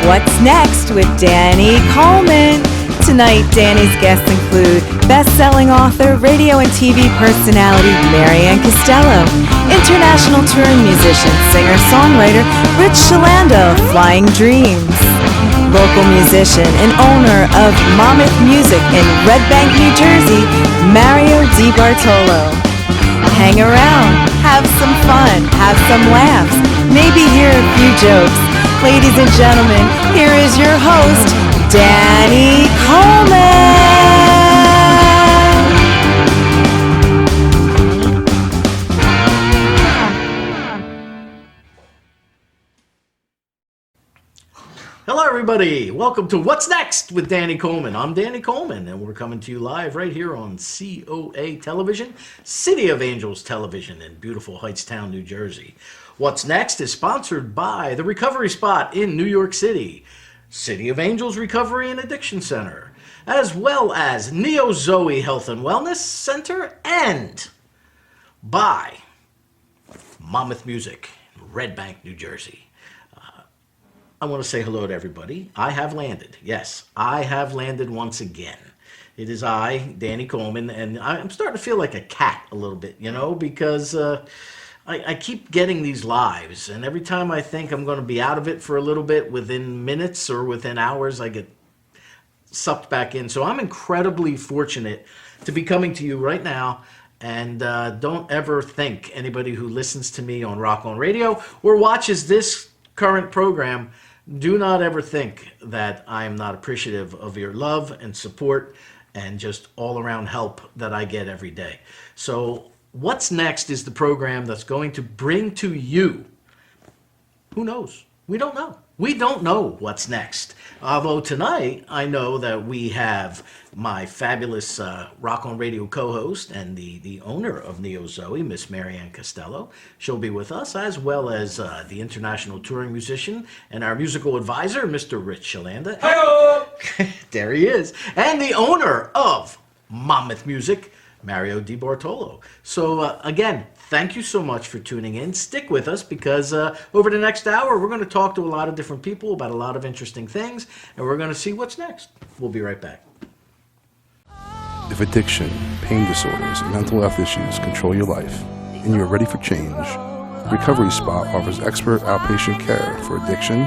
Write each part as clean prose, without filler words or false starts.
What's Next with Danny Coleman. Tonight, Danny's guests include best-selling author, radio and TV personality Maryann Castello, international touring musician, singer-songwriter Rich Shalando of Flying Dreams, local musician and owner of Monmouth Music in Red Bank, New Jersey, Mario DiBartolo. Hang around, have some fun, have some laughs, maybe hear a few jokes. Ladies and gentlemen, here is your host, Danny Coleman. Hello, everybody. Welcome to What's Next with Danny Coleman. I'm Danny Coleman, and we're coming to you live right here on COA Television, City of Angels Television in beautiful Hightstown, New Jersey. What's Next is sponsored by The Recovery Spot in New York City, City of Angels Recovery and Addiction Center, as well as Neo Zoe Health and Wellness Center, and by Monmouth Music in Red Bank, New Jersey. I want to say hello to everybody. I have landed. Yes, I have landed once again. It is I, Danny Coleman, and I'm starting to feel like a cat a little bit, because I keep getting these lives, and every time I think I'm going to be out of it for a little bit, within minutes or within hours, I get sucked back in. So I'm incredibly fortunate to be coming to you right now, and don't ever think, anybody who listens to me on Rock On Radio or watches this current program, do not ever think that I'm not appreciative of your love and support and just all-around help that I get every day. So What's Next is the program that's going to bring to you, who knows? We don't know. We don't know what's next. Although tonight, I know that we have my fabulous Rock On Radio co-host and the owner of Neo Zoe, Miss Maryann Castello. She'll be with us, as well as the international touring musician and our musical advisor, Mr. Rich Shalanda. Hello! There he is. And the owner of Monmouth Music, Mario DiBartolo. So again, thank you so much for tuning in. Stick with us, because over the next hour, we're going to talk to a lot of different people about a lot of interesting things, and we're going to see what's next. We'll be right back. If addiction, pain disorders, and mental health issues control your life, and you're ready for change, the Recovery Spot offers expert outpatient care for addiction,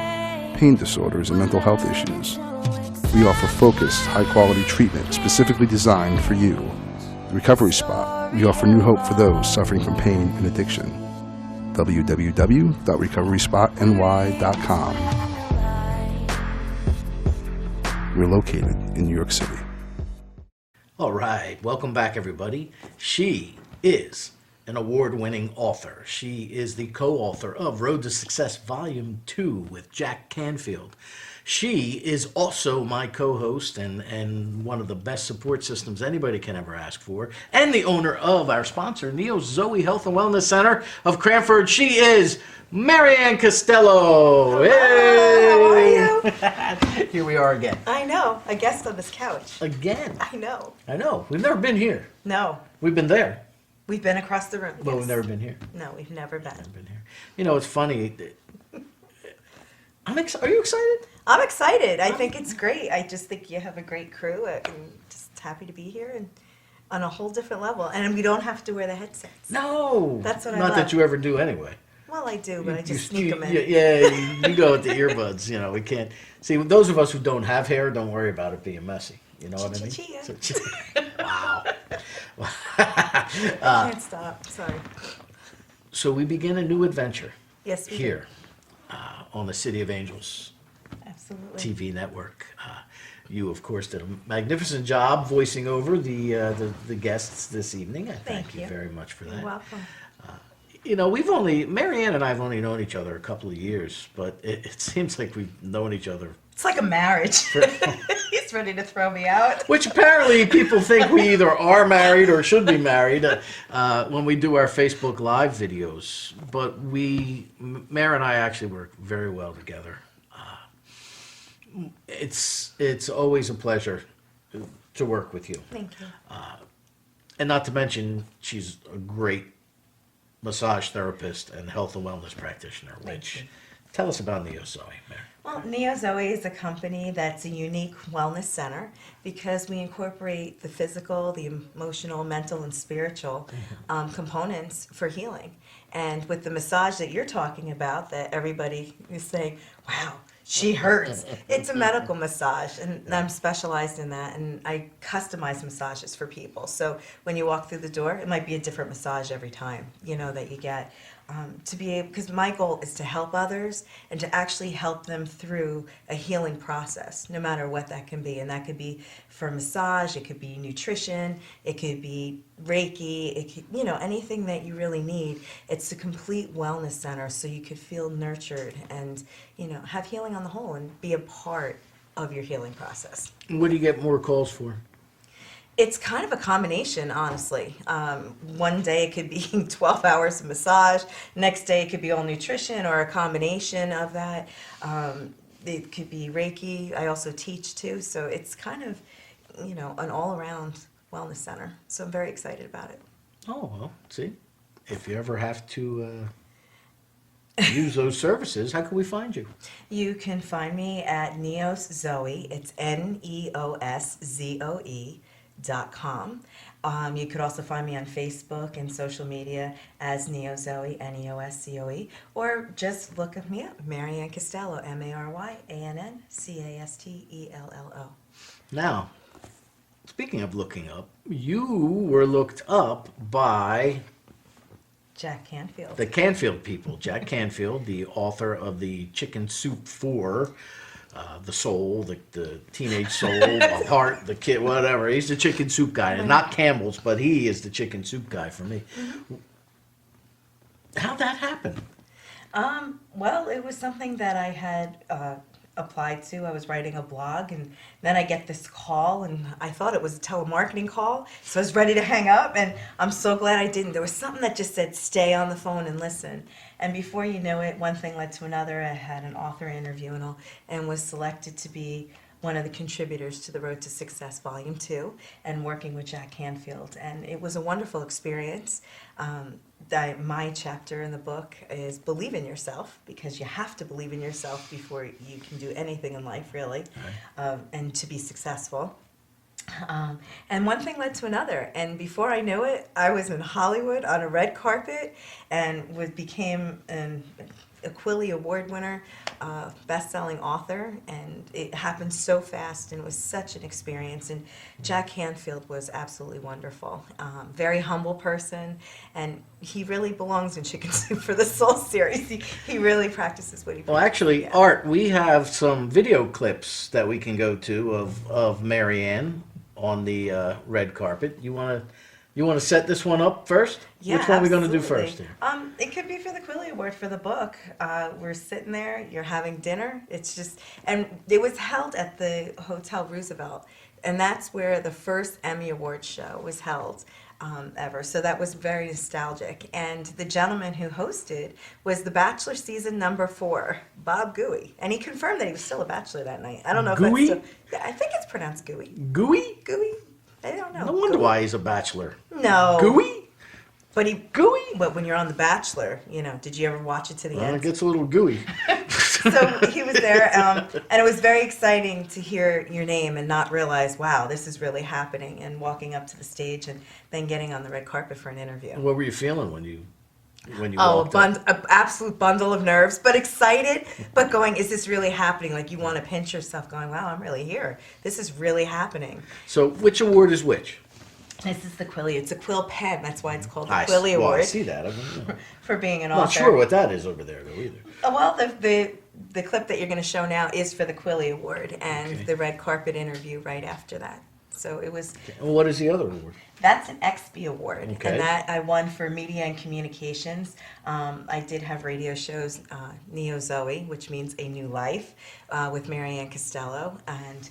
pain disorders, and mental health issues. We offer focused, high-quality treatment specifically designed for you. The Recovery Spot, we offer new hope for those suffering from pain and addiction. www.recoveryspotny.com. We're located in New York City. All right, welcome back, everybody. She is an award-winning author. She is the co-author of Road to Success Volume 2 with Jack Canfield. She is also my co-host and one of the best support systems anybody can ever ask for, and the owner of our sponsor, Neo Zoe Health and Wellness Center of Cranford. She is Maryann Castello. Hello, Hey! how are you? Here we are again. I know, a guest on this couch. Again. I know. I know. We've never been here. No, We've been there, we've been across the room. but yes. we've never been here. No, we've never been. Never been here. It's funny. Are you excited? I'm excited. I think it's great. I just think you have a great crew. I'm just happy to be here and on a whole different level. And we don't have to wear the headsets. No. That's what I Not love. that you ever do anyway. Well, I do, but I just You- sneak them in. Yeah, you go with the earbuds. We can't. See, those of us who don't have hair, don't worry about it being messy. You know what I mean? Chia. Wow. I can't stop. Sorry. So we begin a new adventure Yes, we do. here on the City of Angels Absolutely. TV network. You, of course, did a magnificent job voicing over the guests this evening. I thank you you. very much for that. You're welcome. Maryann and I have only known each other a couple of years, but it seems like we've known each other. It's like a marriage. He's ready to throw me out. Which apparently people think we either are married or should be married when we do our Facebook Live videos. But Mary and I actually work very well together. It's always a pleasure to work with you. Thank you. And not to mention, she's a great massage therapist and health and wellness practitioner. Thank you. Tell us about Neo Zoe, Mary. Well, Neo Zoe is a company that's a unique wellness center because we incorporate the physical, the emotional, mental, and spiritual components for healing. And with the massage that you're talking about, that everybody is saying, wow, she hurts. It's a medical massage, and I'm specialized in that, and I customize massages for people. So when you walk through the door, it might be a different massage every time, that you get. To be able, because my goal is to help others and to actually help them through a healing process, no matter what that can be. And that could be for massage, it could be nutrition, it could be Reiki, it could, anything that you really need. It's a complete wellness center so you could feel nurtured and, have healing on the whole and be a part of your healing process. What do you get more calls for? It's kind of a combination, honestly. One day it could be 12 hours of massage. Next day it could be all nutrition or a combination of that. It could be Reiki. I also teach too. So it's kind of, an all-around wellness center. So I'm very excited about it. Oh, well, see, if you ever have to use those services, how can we find you? You can find me at Neos Zoe. It's NEOSZOE.com. You could also find me on Facebook and social media as Neozoe, Neoscoe, or just look me up, Maryann Castello, MaryannCastello. Now, speaking of looking up, you were looked up by Jack Canfield. the Canfield people. Jack Canfield, the author of the Chicken Soup for the soul, the teenage soul, the heart, the kid, whatever. He's the chicken soup guy. And not Campbell's, but he is the chicken soup guy for me. Mm-hmm. How'd that happen? Well, it was something that I had applied to. I was writing a blog, and then I get this call, and I thought it was a telemarketing call, so I was ready to hang up, and I'm so glad I didn't. There was something that just said, stay on the phone and listen. And before you know it, one thing led to another. I had an author interview and was selected to be one of the contributors to the Road to Success Volume 2 and working with Jack Canfield. And it was a wonderful experience. My chapter in the book is believe in yourself, because you have to believe in yourself before you can do anything in life, really, and to be successful. And one thing led to another, and before I knew it, I was in Hollywood on a red carpet and became an Quilly Award winner, best-selling author, and it happened so fast, and it was such an experience. And Jack Canfield was absolutely wonderful, very humble person, and he really belongs in Chicken Soup for the Soul series. He really practices what he preaches. Well, actually, Yeah. Art, we have some video clips that we can go to of Maryann on the red carpet. You want to set this one up first? Yeah, Which one are we going to do absolutely. first? Here? It could be for the Quilly Award for the book. We're sitting there, you're having dinner. It's just, and it was held at the Hotel Roosevelt, and that's where the first Emmy Award show was held ever. So that was very nostalgic. And the gentleman who hosted was The Bachelor season number 4, Bob Gooey, and he confirmed that he was still a bachelor that night. I don't know if Gooey? that's still, yeah, I think it's pronounced Gooey. Gooey? Gooey? I don't know. No wonder Gooey. why he's a bachelor. No. Gooey? But he Gooey? But when you're on The Bachelor, did you ever watch it to the Well, end? it gets a little gooey. So he was there, and it was very exciting to hear your name and not realize, wow, this is really happening, and walking up to the stage and then getting on the red carpet for an interview. What were you feeling when you Oh, walked up? an absolute bundle of nerves, but excited, but going, is this really happening? Like, you want to pinch yourself going, wow, I'm really here. This is really happening. So which award is which? This is the Quilly. It's a quill pen. That's why it's called the I Quilly well, Award I see that. for being an I'm not author. sure what that is over there, though, either. Well, the clip that you're going to show now is for the Quilly Award and Okay. the red carpet interview right after that. So it was, And what is the other award? that's an XP Award, Okay. and that I won for media and communications. I did have radio shows, Neo Zoe, which means a new life, with Maryann Castello, and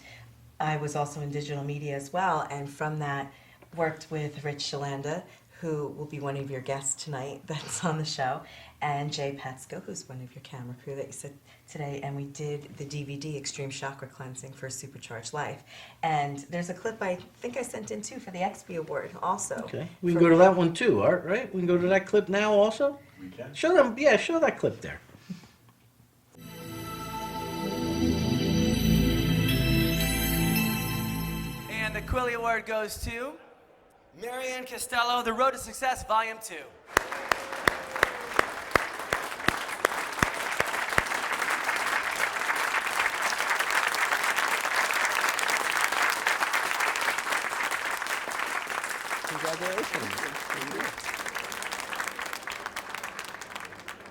I was also in digital media as well, and from that worked with Rich Shalanda, who will be one of your guests tonight that's on the show, and Jay Petsko, who's one of your camera crew that you said today, and we did the DVD Extreme Chakra Cleansing for Supercharged Life. And there's a clip I think I sent in too for the XP Award also. Okay. We can go to that one too, Art, right? We can go to that clip now also? We can. Show that clip there. Quilly Award goes to Maryann Castello, The Road to Success, Volume 2.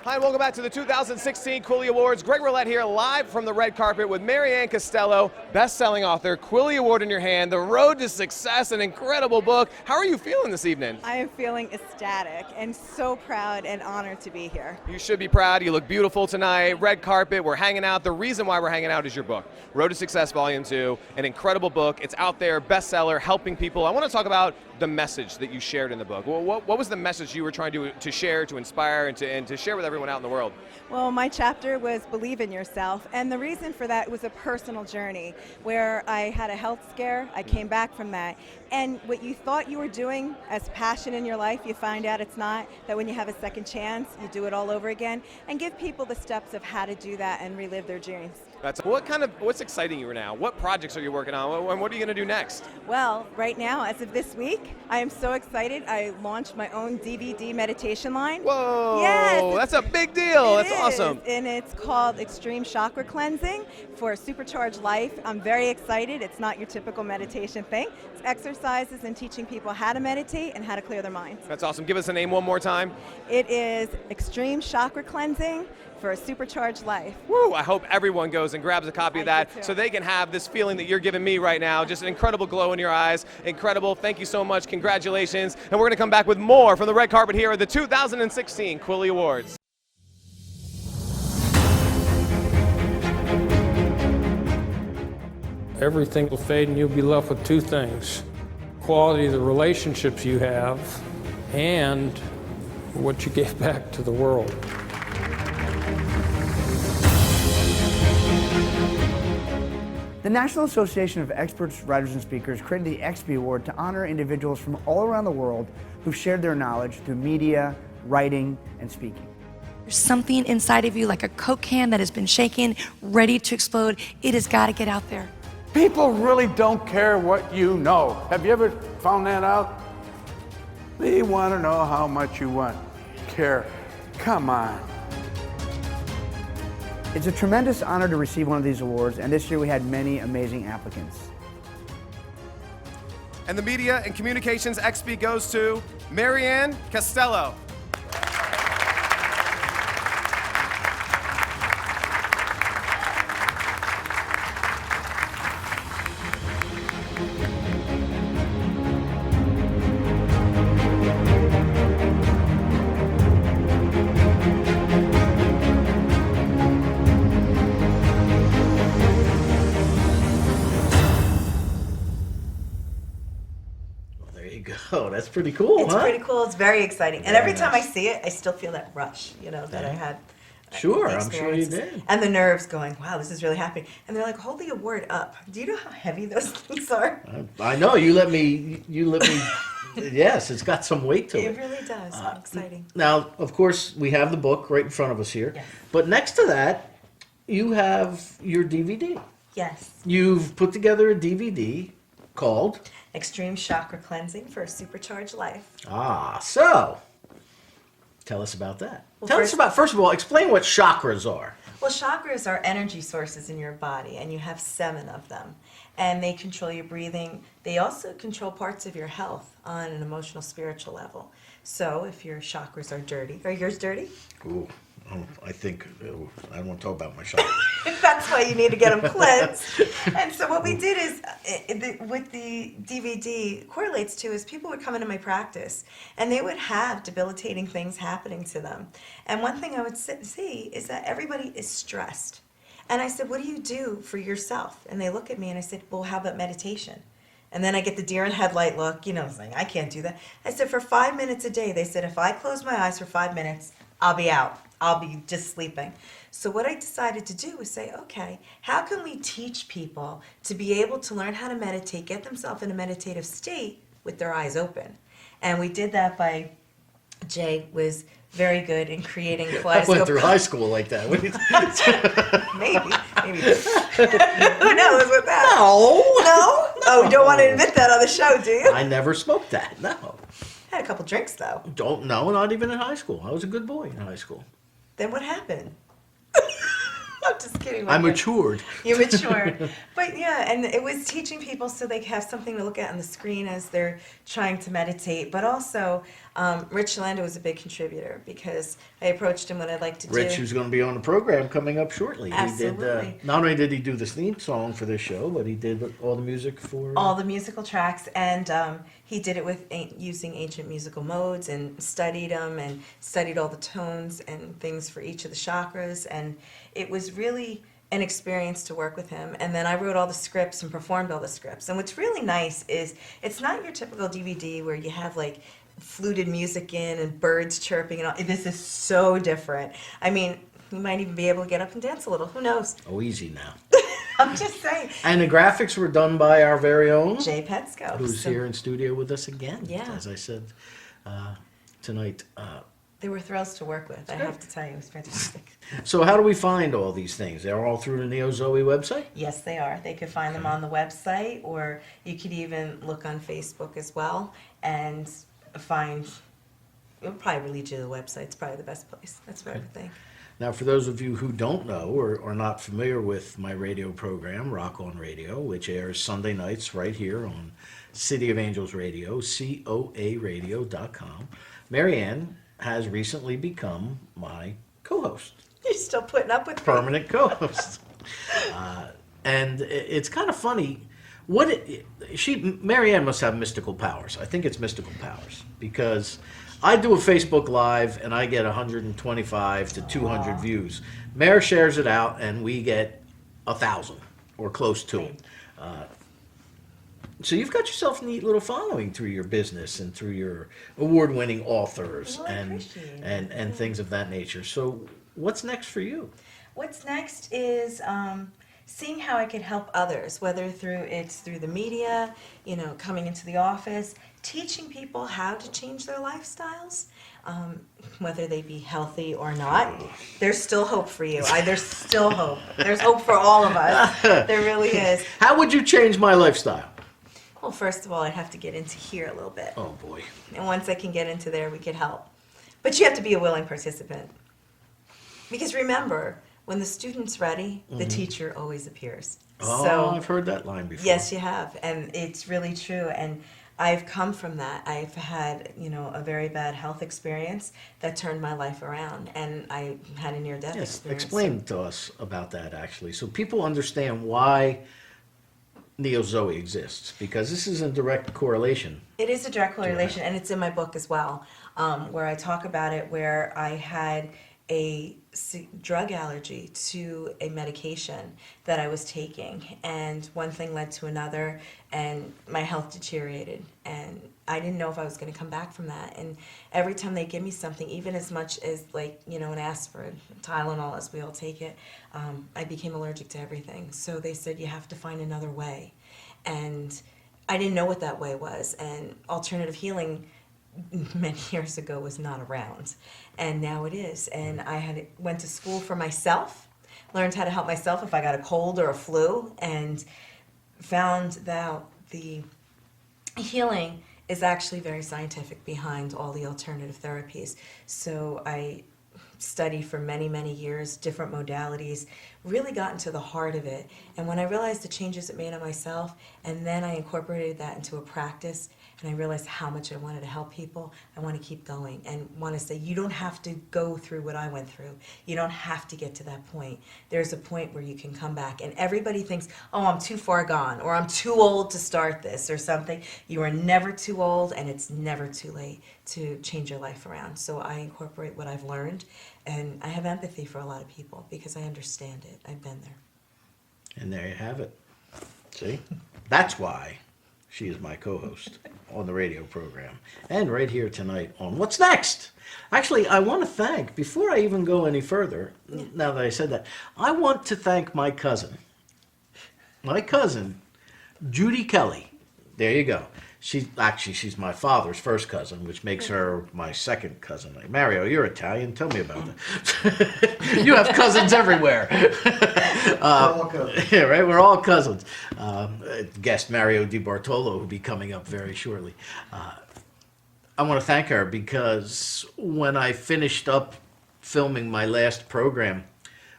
Hi, and welcome back to the 2016 Quilly Awards. Greg Roulette here, live from the red carpet with Maryann Castello, best-selling author, Quilly Award in your hand, The Road to Success, an incredible book. How are you feeling this evening? I am feeling ecstatic and so proud and honored to be here. You should be proud. You look beautiful tonight. Red carpet, we're hanging out. The reason why we're hanging out is your book, Road to Success Volume 2, an incredible book. It's out there, bestseller, helping people. I want to talk about the message that you shared in the book. Well, what was the message you were trying to share, to inspire, and to share with everyone out in the world? Well, my chapter was Believe in Yourself, and the reason for that was a personal journey where I had a health scare. I came back from that, and what you thought you were doing as passion in your life, you find out it's not, that when you have a second chance, you do it all over again, and give people the steps of how to do that and relive their dreams. What's exciting you now? What projects are you working on, and what are you going to do next? Well, right now, as of this week, I am so excited. I launched my own DVD meditation line. Whoa! Yes, That's a big deal. That's is, awesome. And it's called Extreme Chakra Cleansing for a Supercharged Life. I'm very excited. It's not your typical meditation thing. It's exercises and teaching people how to meditate and how to clear their minds. That's awesome. Give us the name one more time. It is Extreme Chakra Cleansing for a Supercharged Life. Woo! I hope everyone goes and grabs a copy of that do too. so they can have this feeling that you're giving me right now. Just an incredible glow in your eyes. Incredible. Thank you so much. Congratulations. And we're going to come back with more from the red carpet here at the 2016 Quilly Awards. Everything will fade and you'll be left with two things: quality of the relationships you have and what you gave back to the world. The National Association of Experts, Writers, and Speakers created the XP Award to honor individuals from all around the world who've shared their knowledge through media, writing, and speaking. There's something inside of you like a Coke can that has been shaken, ready to explode. It has got to get out there. People really don't care what you know. Have you ever found that out? They want to know how much you care. Come on. It's a tremendous honor to receive one of these awards, and this year we had many amazing applicants. And the Media and Communications XP goes to Maryann Castello. Oh, that's pretty cool, It's huh? pretty cool. It's very exciting. And every time I see it, I still feel that rush, that I had. Sure, the I'm sure you experiences. did. And the nerves going, wow, this is really happening. And they're like, hold the award up. Do you know how heavy those things are? I know, you let me, yes, it's got some weight to It it. really does. Exciting. Now, of course, we have the book right in front of us here. Yes. But next to that, you have your DVD. Yes. You've put together a DVD called Extreme Chakra Cleansing for a Supercharged Life. So tell us about that. Well, First of all, explain what chakras are. Well, chakras are energy sources in your body, and you have 7 of them. And they control your breathing. They also control parts of your health on an emotional, spiritual level. So if your chakras are dirty, are yours dirty? Ooh, I think, I don't want to talk about my chakras. That's why you need to get them cleansed. And so what we did is, with the DVD correlates to, is people would come into my practice and they would have debilitating things happening to them. And one thing I would see is that everybody is stressed. And I said, what do you do for yourself? And they look at me and I said, well, how about meditation? And then I get the deer in headlight look, saying, I can't do that. I said, for 5 minutes a day, they said, if I close my eyes for 5 minutes, I'll be out. I'll be just sleeping. So what I decided to do was say, okay, how can we teach people to be able to learn how to meditate, get themselves in a meditative state with their eyes open? And we did that by, Jay was very good in creating I kaleidoscope. went through high school like that. Maybe. Who knows with that? No. Oh, you don't want to admit that on the show, do you? I never smoked that, no. Had a couple drinks, though. Don't know, not even in high school. I was a good boy in high school. Then what happened? I'm just kidding. I matured. You matured. But yeah, and it was teaching people so they have something to look at on the screen as they're trying to meditate. But also, Rich Lando was a big contributor because I approached him what I'd like to do. Rich, who's going to be on the program coming up shortly. Absolutely. He did, not only did he do the theme song for this show, but he did all the music for... all the musical tracks, and he did it with using ancient musical modes and studied them and studied all the tones and things for each of the chakras, and it was really an experience to work with him. And then I wrote all the scripts and performed all the scripts. And what's really nice is it's not your typical DVD where you have like fluted music in and birds chirping and all. This is so different. I mean, you might even be able to get up and dance a little. Who knows? Oh, easy now. I'm just saying. And the graphics were done by our very own... Jay Petsko. Who's here in studio with us again. Yeah. As I said tonight. They were thrills to work with. I have to tell you, it was fantastic. So how do we find all these things? They're all through the Neo Zoe website? Yes, they are. They could find them on the website, or you could even look on Facebook as well and find. It'll probably lead you to the website. It's probably the best place. That's what I would think. Now, for those of you who don't know or are not familiar with my radio program, Rock On Radio, which airs Sunday nights right here on City of Angels Radio, COARadio.com, Maryann has recently become my co-host. You're still putting up with me. Permanent co-host. And it's kind of funny. Maryann must have mystical powers. I think it's mystical powers because I do a Facebook Live and I get 125 to 200 views. Mare shares it out and we get 1,000 or close to it. So you've got yourself a neat little following through your business and through your award-winning authors and things of that nature. So what's next for you? What's next is seeing how I could help others, whether it's through the media, coming into the office, teaching people how to change their lifestyles, whether they be healthy or not. There's still hope for you. There's still hope. There's hope for all of us. There really is. How would you change my lifestyle? Well, first of all, I'd have to get into here a little bit. Oh, boy. And once I can get into there, we could help. But you have to be a willing participant. Because remember, when the student's ready, the teacher always appears. Oh, so, I've heard that line before. Yes, you have. And it's really true. And I've come from that. I've had, a very bad health experience that turned my life around. And I had a near-death experience. Explain to us about that, actually, so people understand why Neo Zoe exists, because this is in direct correlation. It is a direct correlation, and it's in my book as well, where I talk about it, where I had a drug allergy to a medication that I was taking, and one thing led to another, and my health deteriorated, and I didn't know if I was going to come back from that. And every time they give me something, even as much as an aspirin, Tylenol, as we all take it, I became allergic to everything. So they said you have to find another way, and I didn't know what that way was. And alternative healing many years ago was not around, and now it is. And I went to school for myself, learned how to help myself if I got a cold or a flu, and found out the healing is actually very scientific behind all the alternative therapies. So I studied for many, many years, different modalities, really got into the heart of it. And when I realized the changes it made on myself, and then I incorporated that into a practice, and I realized how much I wanted to help people, I want to keep going and want to say, you don't have to go through what I went through. You don't have to get to that point. There's a point where you can come back. And everybody thinks, oh, I'm too far gone, or I'm too old to start this or something. You are never too old, and it's never too late to change your life around. So I incorporate what I've learned, and I have empathy for a lot of people because I understand it. I've been there. And there you have it. See? That's why she is my co-host on the radio program. And right here tonight on What's Next? Actually, I want to thank, before I even go any further, now that I said that, I want to thank my cousin, Judy Kelly. There you go. She's my father's first cousin, which makes her my second cousin. Like, Mario, you're Italian. Tell me about that. You have cousins everywhere. We're all cousins. Yeah, right. We're all cousins. Guest Mario Di Bartolo will be coming up very shortly. I want to thank her because when I finished up filming my last program,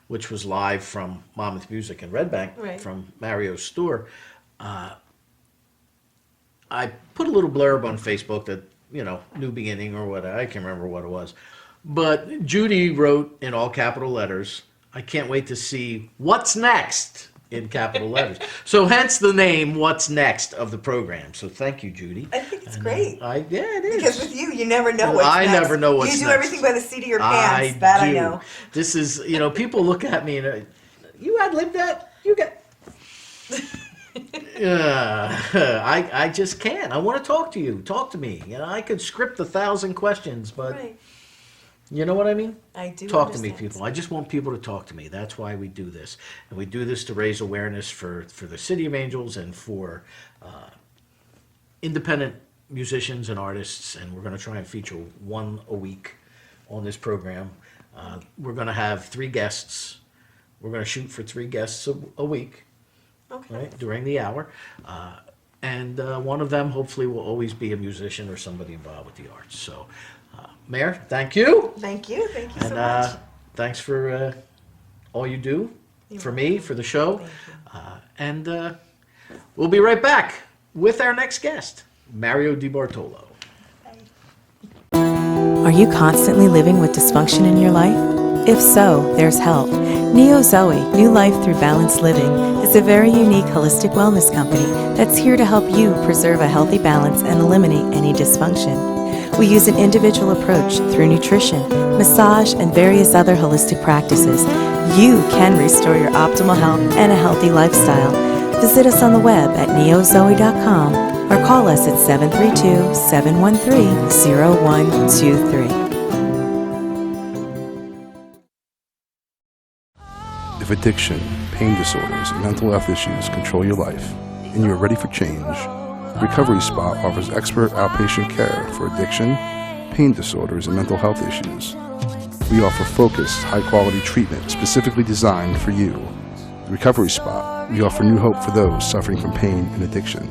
which was live from Monmouth Music in Red Bank, Right. from Mario's store, I put a little blurb on Facebook that, new beginning or what, I can't remember what it was. But Judy wrote in all capital letters, I can't wait to see what's next in capital letters. So hence the name What's Next of the program. So thank you, Judy. I think it's great. Yeah, it is. Because with you never know what's I next. never know what's You do next. everything by the seat of your pants. That I know. This is, people look at me and, you ad-libbed that? You got... I just can't. I want to talk to you. Talk to me. I could script 1,000 questions, but Right. you know what I mean? I do Talk to me, understand. people. I just want people to talk to me. That's why we do this. And we do this to raise awareness for the City of Angels and for independent musicians and artists. And we're going to try and feature one a week on this program. We're going to have 3 guests. We're going to shoot for 3 guests a week. Okay. Right, during the hour. And one of them hopefully will always be a musician or somebody involved with the arts. So, Mayor, thank you. Thank you. Thank you And so much. thanks for all you do for me, for the show. And we'll be right back with our next guest, Mario Di Bartolo. Are you constantly living with dysfunction in your life? If so, there's help. Neo Zoe, New Life Through Balanced Living, is a very unique holistic wellness company that's here to help you preserve a healthy balance and eliminate any dysfunction. We use an individual approach through nutrition, massage, and various other holistic practices. You can restore your optimal health and a healthy lifestyle. Visit us on the web at neozoe.com or call us at 732-713-0123. If addiction, pain disorders, and mental health issues control your life, and you are ready for change, Recovery Spot offers expert outpatient care for addiction, pain disorders, and mental health issues. We offer focused, high-quality treatment specifically designed for you. Recovery Spot, we offer new hope for those suffering from pain and addiction.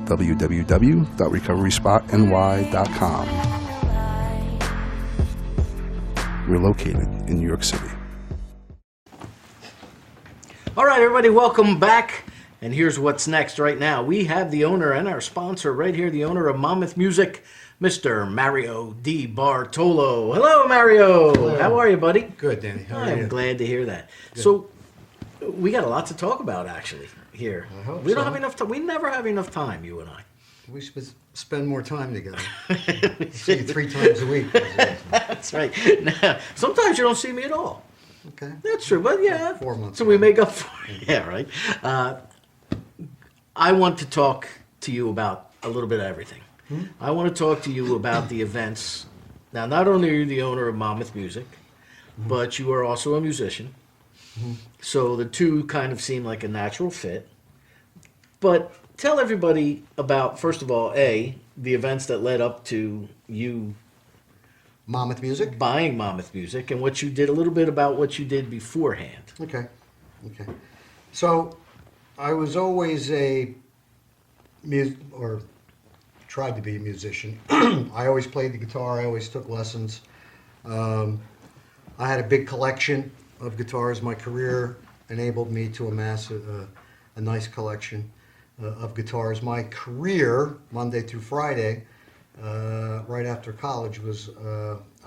www.recoveryspotny.com. We're located in New York City. All right, everybody, welcome back. And here's what's next right now. We have the owner and our sponsor right here, the owner of Monmouth Music, Mr. Mario Di Bartolo. Hello, Mario. Hello. How are you, buddy? Good, Danny. How are I'm you? glad to hear that. Good. So, we got a lot to talk about, actually, here. I hope We don't so. have enough time. We never have enough time, you and I. We should spend more time together. See you 3 times a week. That's right. Now, sometimes you don't see me at all. Okay. That's true, but yeah. 4 months. So we make up for it. Yeah, right. I want to talk to you about a little bit of everything. I want to talk to you about the events. Now, not only are you the owner of Monmouth Music, but you are also a musician. So the two kind of seem like a natural fit. But tell everybody about, first of all, the events that led up to you Monmouth Music? buying Monmouth Music, and what you did, a little bit about what you did beforehand. Okay. So, I was always tried to be a musician. I always played the guitar. I always took lessons. I had a big collection of guitars. My career enabled me to amass a nice collection of guitars. My career, Monday through Friday, right after college, was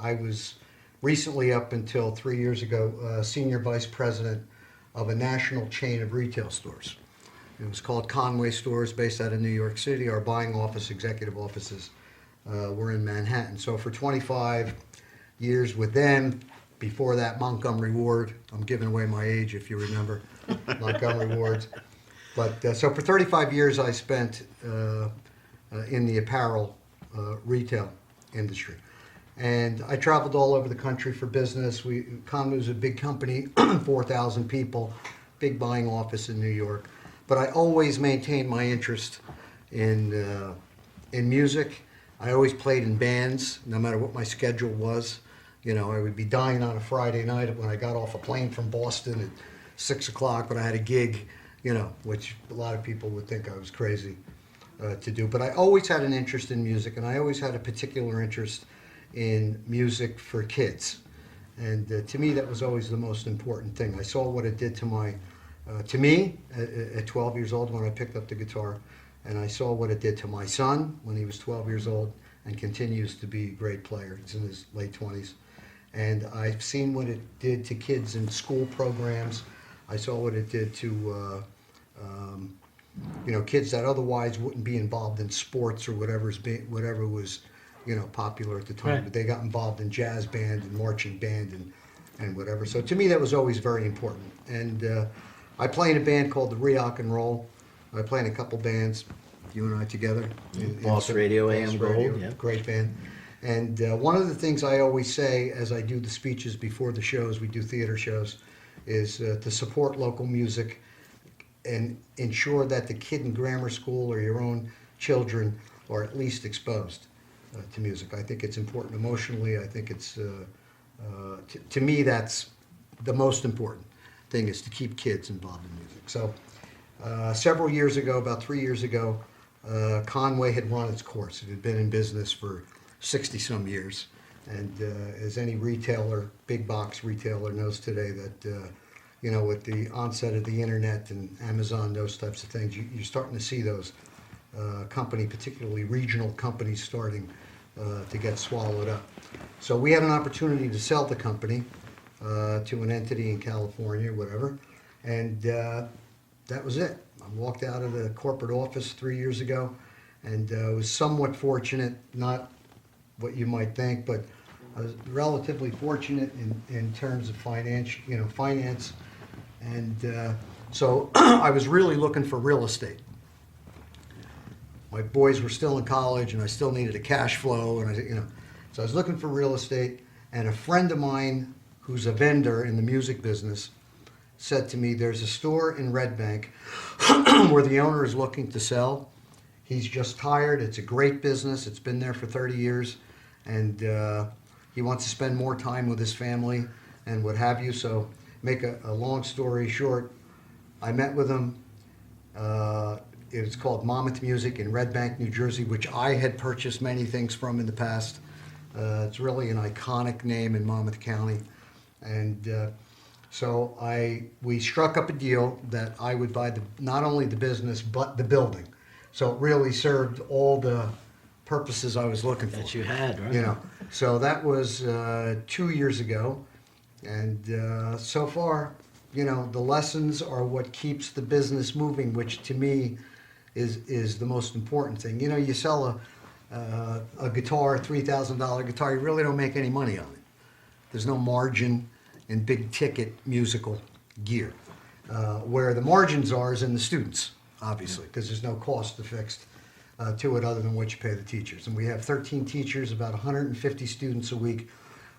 I was recently, up until 3 years ago, senior vice president of a national chain of retail stores. It was called Conway Stores, based out of New York City. Our buying office, executive offices, were in Manhattan. So for 25 years with them, before that, Montgomery Ward. I'm giving away my age if you remember Montgomery Wards. But so for 35 years, I spent in the apparel retail industry. And I traveled all over the country for business. Conway was a big company, 4,000 people, big buying office in New York. But I always maintained my interest in in music. I always played in bands, no matter what my schedule was. You know, I would be dying on a Friday night when I got off a plane from Boston at 6 o'clock, but I had a gig, you know, which a lot of people would think I was crazy to do. But I always had an interest in music, and I always had a particular interest in music for kids. And to me, that was always the most important thing. I saw what it did to me at 12 years old when I picked up the guitar, and I saw what it did to my son when he was 12 years old and continues to be a great player. He's in his late 20s. And I've seen what it did to kids in school programs. I saw what it did to you know, kids that otherwise wouldn't be involved in sports or whatever was, you know, popular at the time. Right. But they got involved in jazz band and marching band and whatever. So to me, that was always very important. And I play in a band called the Rock and Roll. I play in a couple bands, you and I together. Boss Radio, Boss AM Radio, Gold, yeah. Great band. And one of the things I always say as I do the speeches before the shows, we do theater shows, is to support local music and ensure that the kid in grammar school or your own children are at least exposed to music. I think it's important emotionally. I think it's, to me, that's the most important thing, is to keep kids involved in music. So several years ago, about 3 years ago, Conway had run its course. It had been in business for 60-some years. And as any retailer, big box retailer knows today, that you know, with the onset of the internet and Amazon, those types of things, you're starting to see those company, particularly regional companies, starting to get swallowed up. So we had an opportunity to sell the company to an entity in California, whatever, and that was it. I walked out of the corporate office 3 years ago, and was somewhat fortunate, not what you might think, but I was relatively fortunate in terms of finance, and so I was really looking for real estate. My boys were still in college, and I still needed a cash flow, and so I was looking for real estate. And a friend of mine, who's a vendor in the music business, said to me, "There's a store in Red Bank where the owner is looking to sell. He's just tired. It's a great business. It's been there for 30 years, and he wants to spend more time with his family and what have you." So, make a long story short, I met with him. It was called Monmouth Music in Red Bank, New Jersey, which I had purchased many things from in the past. It's really an iconic name in Monmouth County. And so we struck up a deal that I would buy not only the business, but the building. So it really served all the purposes I was looking for. That you had, right? You know, so that was 2 years ago. And so far, you know, the lessons are what keeps the business moving, which to me is the most important thing. You know, you sell a guitar, $3,000 guitar, you really don't make any money on it. There's no margin in big ticket musical gear. Where the margins are is in the students, obviously, because there's no cost affixed to it other than what you pay the teachers. And we have 13 teachers, about 150 students a week.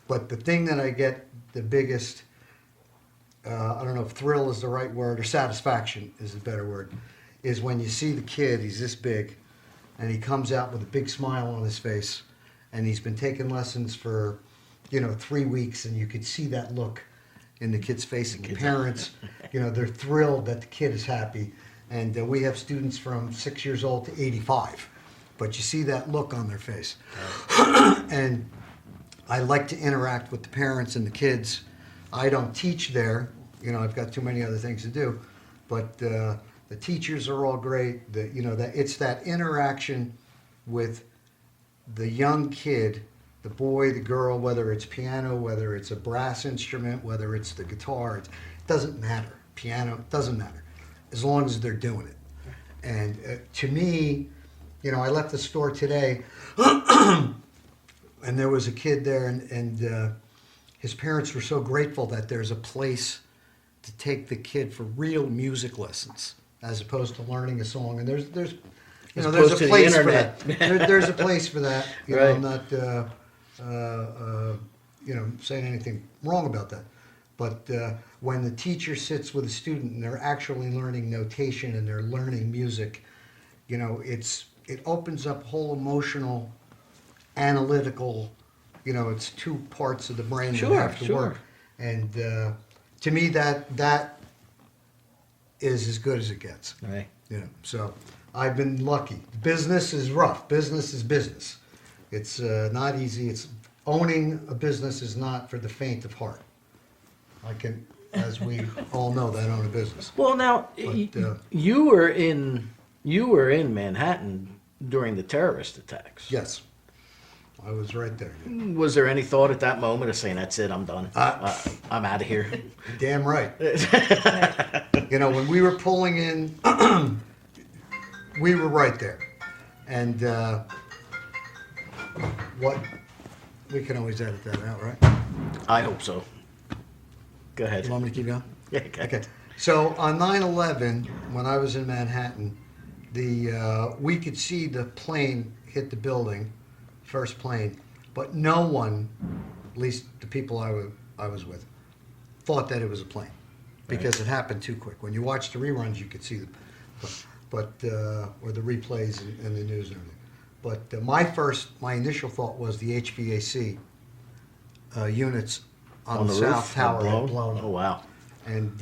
But the thing that I get the biggest, I don't know if thrill is the right word, or satisfaction is a better word, is when you see the kid, he's this big, and he comes out with a big smile on his face, and he's been taking lessons for, 3 weeks, and you could see that look in the kid's face, and the parents, they're thrilled that the kid is happy. And we have students from 6 years old to 85, but you see that look on their face. And I like to interact with the parents and the kids. I don't teach there, I've got too many other things to do, but the teachers are all great. It's that interaction with the young kid, the boy, the girl, whether it's piano, whether it's a brass instrument, whether it's the guitar, it doesn't matter. Piano, it doesn't matter, as long as they're doing it. And to me, I left the store today, and there was a kid there, and his parents were so grateful that there's a place to take the kid for real music lessons, as opposed to learning a song. And there's a place for that. There's a place for that. Right. I'm not saying anything wrong about that. But when the teacher sits with a student and they're actually learning notation and they're learning music, it's it opens up whole emotional, analytical, it's two parts of the brain that have to work. And to me, that is as good as it gets. Right. So I've been lucky. Business is rough. Business is business. It's not easy. Owning a business is not for the faint of heart. I can, as we all know, that own a business. Well, now you were in Manhattan during the terrorist attacks. Yes, I was right there. Was there any thought at that moment of saying, "That's it, I'm done. I'm out of here"? Damn right. When we were pulling in, we were right there, and what we can always edit that out, right? I hope so. Go ahead. You want me to keep going? Yeah. Okay. So on 9/11, when I was in Manhattan, we could see the plane hit the building, first plane, but no one, at least the people I was with, thought that it was a plane because it happened too quick. When you watch the reruns, you could see them, or the replays and the news and everything. But my initial thought was the HVAC units on the South Tower had blown up. Oh, wow. And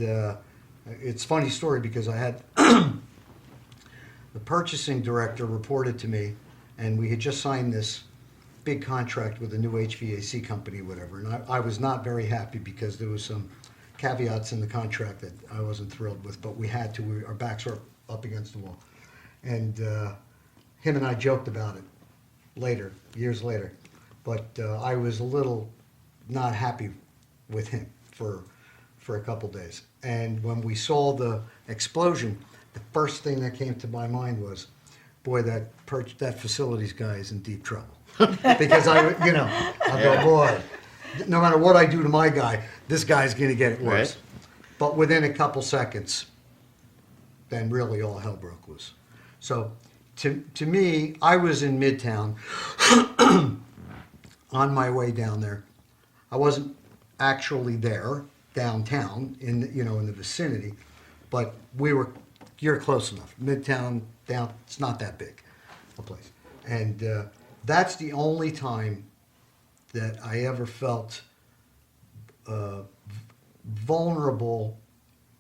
it's a funny story because I had the purchasing director reported to me, and we had just signed this big contract with a new HVAC company, whatever. And I was not very happy because there was some caveats in the contract that I wasn't thrilled with, but we had to. Our backs were up against the wall. And him and I joked about it later, years later. But I was a little not happy with him for a couple days. And when we saw the explosion, the first thing that came to my mind was, boy, that facilities guy is in deep trouble. Because I go, boy, no matter what I do to my guy, this guy's going to get it worse. Right. But within a couple seconds, then really all hell broke loose. So to me, I was in Midtown on my way down there. I wasn't actually there downtown in the vicinity, but you're close enough. Midtown down, it's not that big a place. And that's the only time that I ever felt vulnerable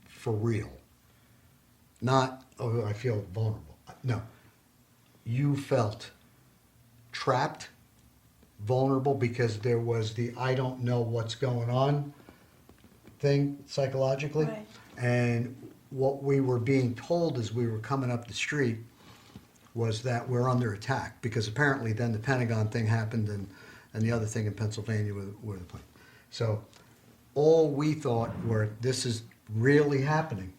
for real. Not, oh, I feel vulnerable. No. You felt trapped, vulnerable, because there was the I don't know what's going on thing psychologically. Right. And what we were being told as we were coming up the street was that we're under attack, because apparently then the Pentagon thing happened and the other thing in Pennsylvania were the plane. So all we thought were, this is really happening.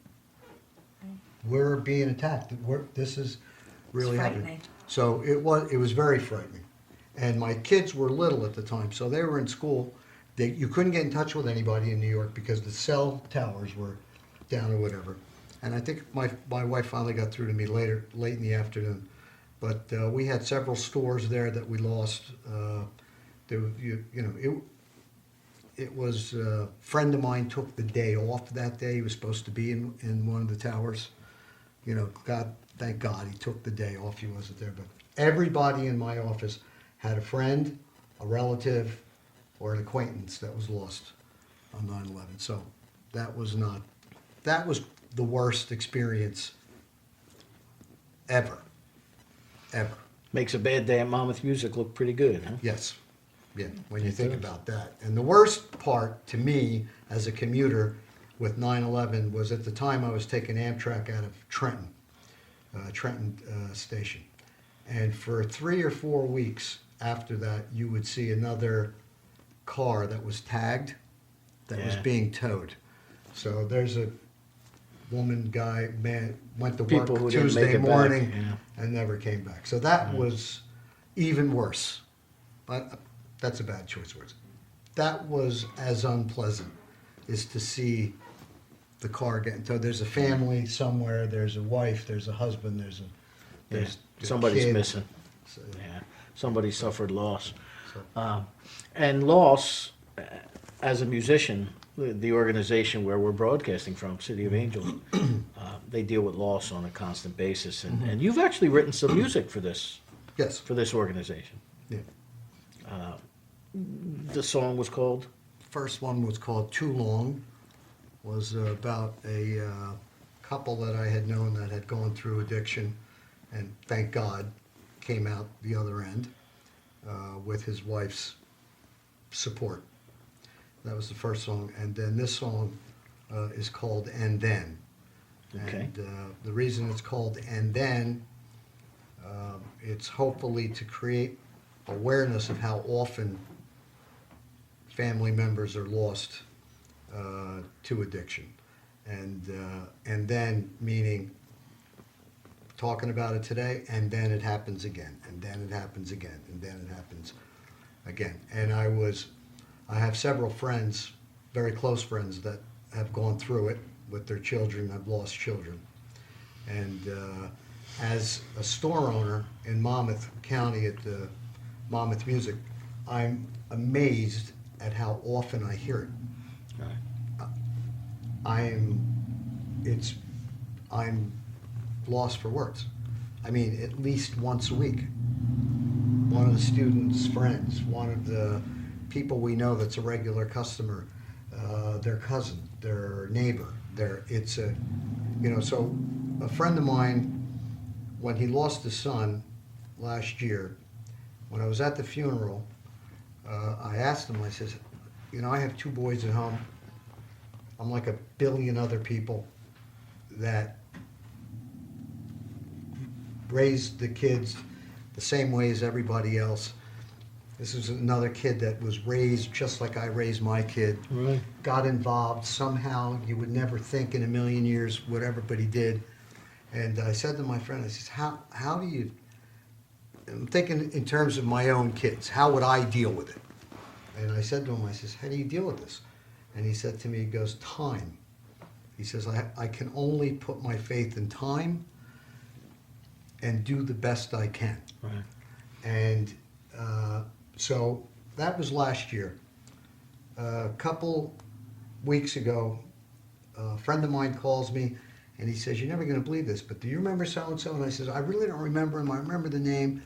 We're being attacked. This is really happening. So it was very frightening. And my kids were little at the time, so they were in school. You couldn't get in touch with anybody in New York because the cell towers were down or whatever. And I think my wife finally got through to me late in the afternoon. But we had several stores there that we lost. It was a friend of mine took the day off that day. He was supposed to be in one of the towers. Thank God he took the day off. He wasn't there. But everybody in my office had a friend, a relative, or an acquaintance that was lost on 9/11. So that was the worst experience ever. Makes a bad day at Monmouth Music look pretty good, huh? Yes. Yeah, when you think about that. And the worst part to me as a commuter with 9/11 was at the time I was taking Amtrak out of Trenton station. And for 3 or 4 weeks after that, you would see another car that was tagged that was being towed. So there's a woman, guy, man, went to work Tuesday morning and never came back. So that was even worse. But that's a bad choice of words. That was as unpleasant as to see the car getting towed. There's a family somewhere. There's a wife. There's a husband. There's somebody's kid. missing. So, somebody suffered loss, and loss as a musician. The organization where we're broadcasting from, City of Angels, they deal with loss on a constant basis, and you've actually written some music for this. Yes. For this organization. Yeah. The song was called. First one was called Too Long. Was about a couple that I had known that had gone through addiction, and thank God came out the other end with his wife's support. That was the first song, and then this song is called And Then. Okay. And the reason it's called And Then, it's hopefully to create awareness of how often family members are lost to addiction. And then meaning talking about it today, and then it happens again, and then it happens again, and then it happens again. And I have several friends, very close friends, that have gone through it with their children, have lost children. And as a store owner in Monmouth County at the Monmouth Music, I'm amazed at how often I hear it. I'm lost for words. I mean, at least once a week. One of the students' friends, one of the people we know that's a regular customer, their cousin, their neighbor, so a friend of mine, when he lost his son last year, when I was at the funeral, I asked him, I says, I have 2 boys at home. I'm like a billion other people that raised the kids the same way as everybody else. This was another kid that was raised just like I raised my kid. Right. Got involved somehow. You would never think in a million years what everybody did. And I said to my friend, I says, how do you, I'm thinking in terms of my own kids, how would I deal with it? And I said to him, I says, how do you deal with this? And he said to me, he goes, time. He says, I can only put my faith in time and do the best I can. Right. And so that was last year. A couple weeks ago, a friend of mine calls me and he says, you're never going to believe this, but do you remember so-and-so? And I says, I really don't remember him. I remember the name.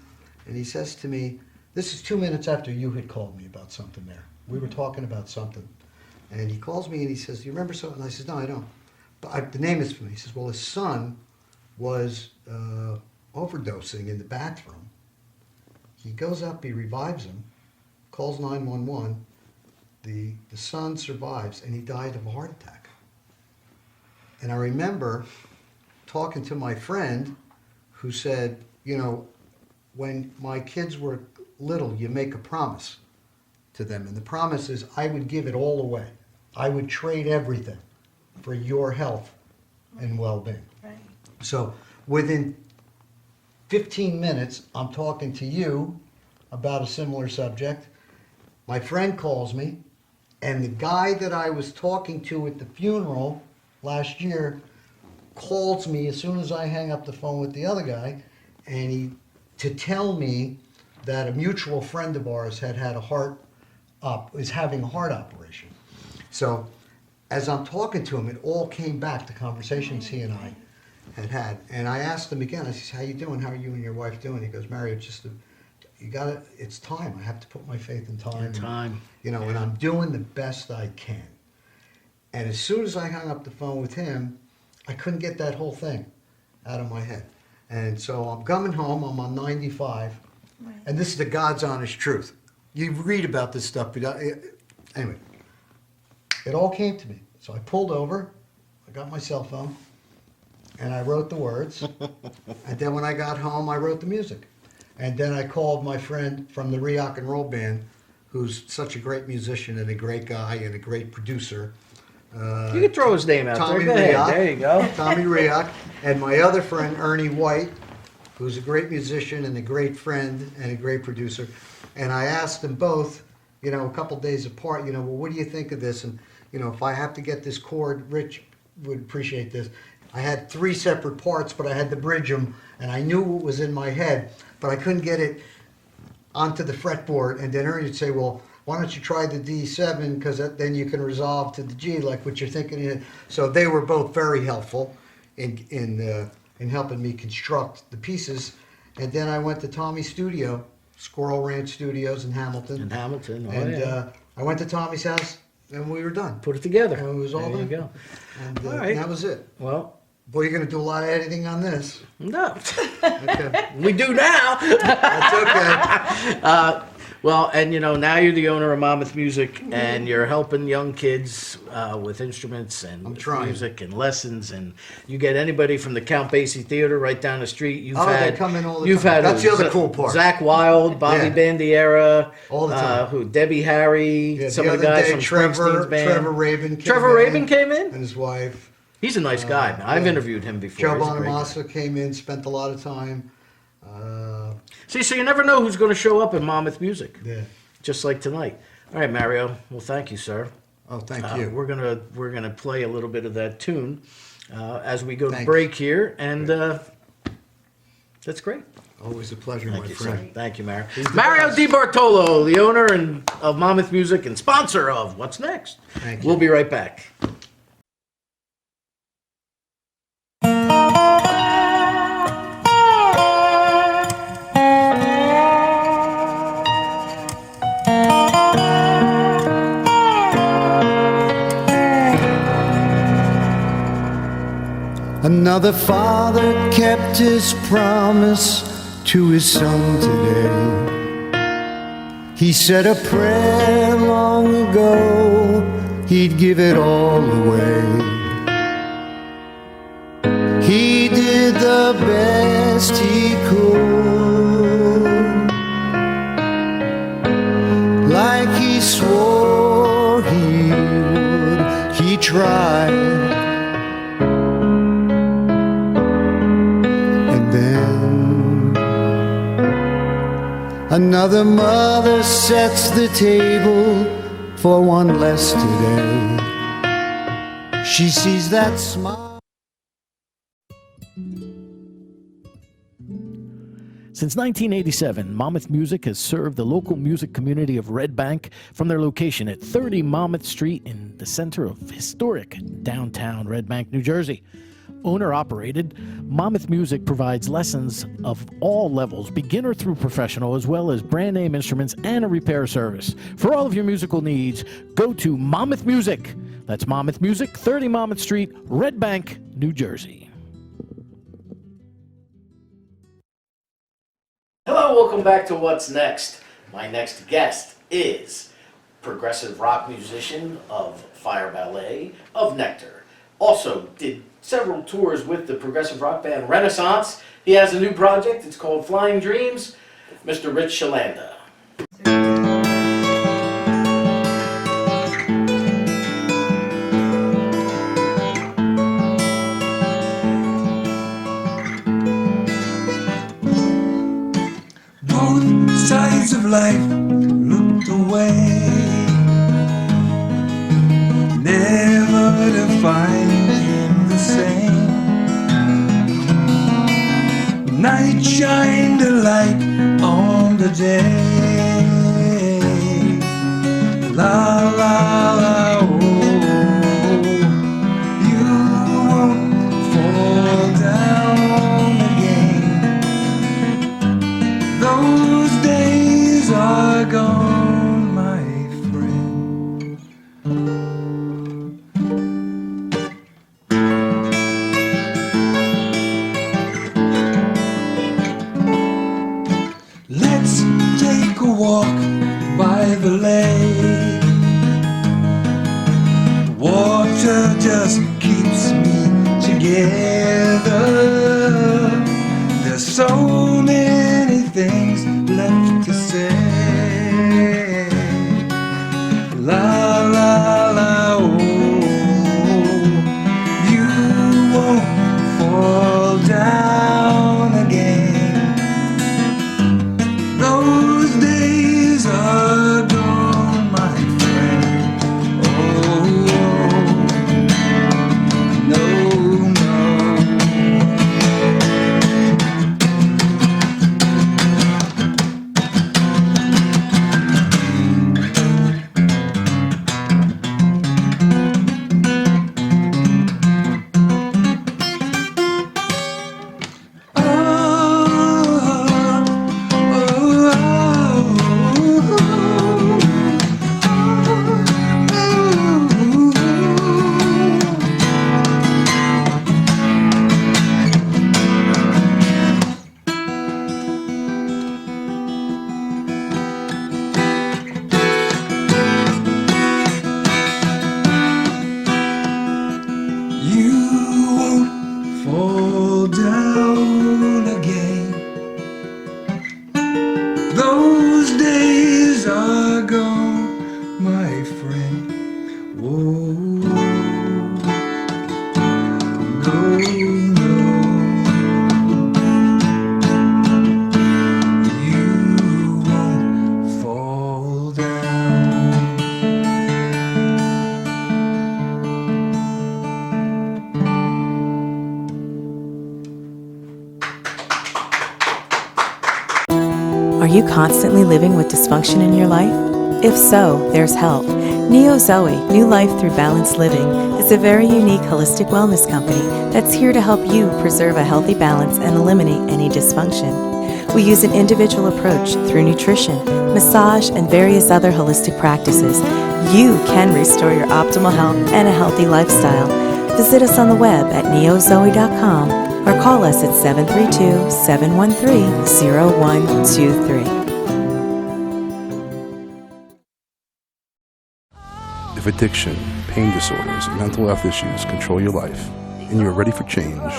And he says to me, this is 2 minutes after you had called me about something there. We were talking about something. And he calls me and he says, do you remember so? And I says, no, I don't. But the name is familiar. He says, well, his son was overdosing in the bathroom. He goes up, he revives him, calls 911. The son survives, and he died of a heart attack. And I remember talking to my friend who said, when my kids were little, you make a promise to them. And the promise is I would give it all away. I would trade everything for your health and well-being. Right. So within 15 minutes, I'm talking to you about a similar subject. My friend calls me, and the guy that I was talking to at the funeral last year calls me as soon as I hang up the phone with the other guy, and to tell me that a mutual friend of ours is having a heart operation. So as I'm talking to him, it all came back to conversations he and I had. And I asked him again, I said, how you doing? How are you and your wife doing? He goes, Mary, it's time. I have to put my faith in time. And I'm doing the best I can. And as soon as I hung up the phone with him, I couldn't get that whole thing out of my head. And so I'm coming home, I'm on 95, right. And this is the God's honest truth. You read about this stuff, but anyway, it all came to me. So I pulled over, I got my cell phone, and I wrote the words. And then when I got home, I wrote the music. And then I called my friend from the Rock and Roll Band, who's such a great musician and a great guy and a great producer. You can throw his name out Tommy there. Rioch, There you go. Tommy Rioch, and my other friend Ernie White, who's a great musician and a great friend and a great producer. And I asked them both, a couple days apart, well, what do you think of this? And if I have to get this chord, Rich would appreciate this. I had 3 separate parts, but I had to bridge them, and I knew what was in my head, but I couldn't get it onto the fretboard. And then Ernie would say, well, why don't you try the D7, because then you can resolve to the G, like what you're thinking. So they were both very helpful in helping me construct the pieces. And then I went to Tommy's studio, Squirrel Ranch Studios in Hamilton. I went to Tommy's house, and we were done. Put it together. And it was all there done. you go. And All right. that was it. Well, boy, you're going to do a lot of editing on this. No. Okay. We do now. That's okay. Well, and now you're the owner of Monmouth Music, and you're helping young kids with instruments and I'm trying. music and lessons, and you get anybody from the Count Basie Theater right down the street. They come in all the you've time. had That's the other cool part. Zach Wilde, Bobby Yeah. Bandiera, All the time. who Debbie Harry, Yeah, some the of the other guys day, from Trevor Springsteen's band. Rabin came in, and his wife. He's a nice guy. I've interviewed him before. Joe He's a great guy. Bonamassa came in, spent a lot of time. See, so you never know who's going to show up in Monmouth Music. Yeah. Just like tonight. All right, Mario. Well, thank you, sir. Oh, thank you. We're gonna play a little bit of that tune as we go to Thank break here, and that's great. Always a pleasure, Thank my you, friend. sir. Thank you, Mario. He's the Mario best. Di Bartolo, the owner of Monmouth Music and sponsor of What's Next. Thank you. We'll be right back. Another father kept his promise to his son today. He said a prayer long ago, he'd give it all away. He did the best he could, like he swore he would. He tried. Another mother sets the table for one less today. She sees that smile. Since 1987, Monmouth Music has served the local music community of Red Bank from their location at 30 Monmouth Street in the center of historic downtown Red Bank, New Jersey. Owner-operated, Monmouth Music provides lessons of all levels, beginner through professional, as well as brand-name instruments and a repair service. For all of your musical needs, go to Monmouth Music. That's Monmouth Music, 30 Monmouth Street, Red Bank, New Jersey. Hello, welcome back to What's Next. My next guest is progressive rock musician of Fire Ballet, of Nectar. Also did several tours with the progressive rock band Renaissance. He has a new project. It's called Flying Dreams. Mr. Rich Shalanda. Both sides of life looked away, never to find him the same. Night shined a light on the day. La la la, oh, you won't fall down again. Those days are gone, my friend. Let's take a walk by the lake. Water just keeps me together. There's so many things left to say. La la la, oh, you won't fall down again. Those days Are you constantly living with dysfunction in your life? If so, there's help. Neo Zoe, New Life Through Balanced Living, is a very unique holistic wellness company that's here to help you preserve a healthy balance and eliminate any dysfunction. We use an individual approach through nutrition, massage, and various other holistic practices. You can restore your optimal health and a healthy lifestyle. Visit us on the web at neozoe.com or call us at 732-713-0123. If addiction, pain disorders, and mental health issues control your life, and you are ready for change,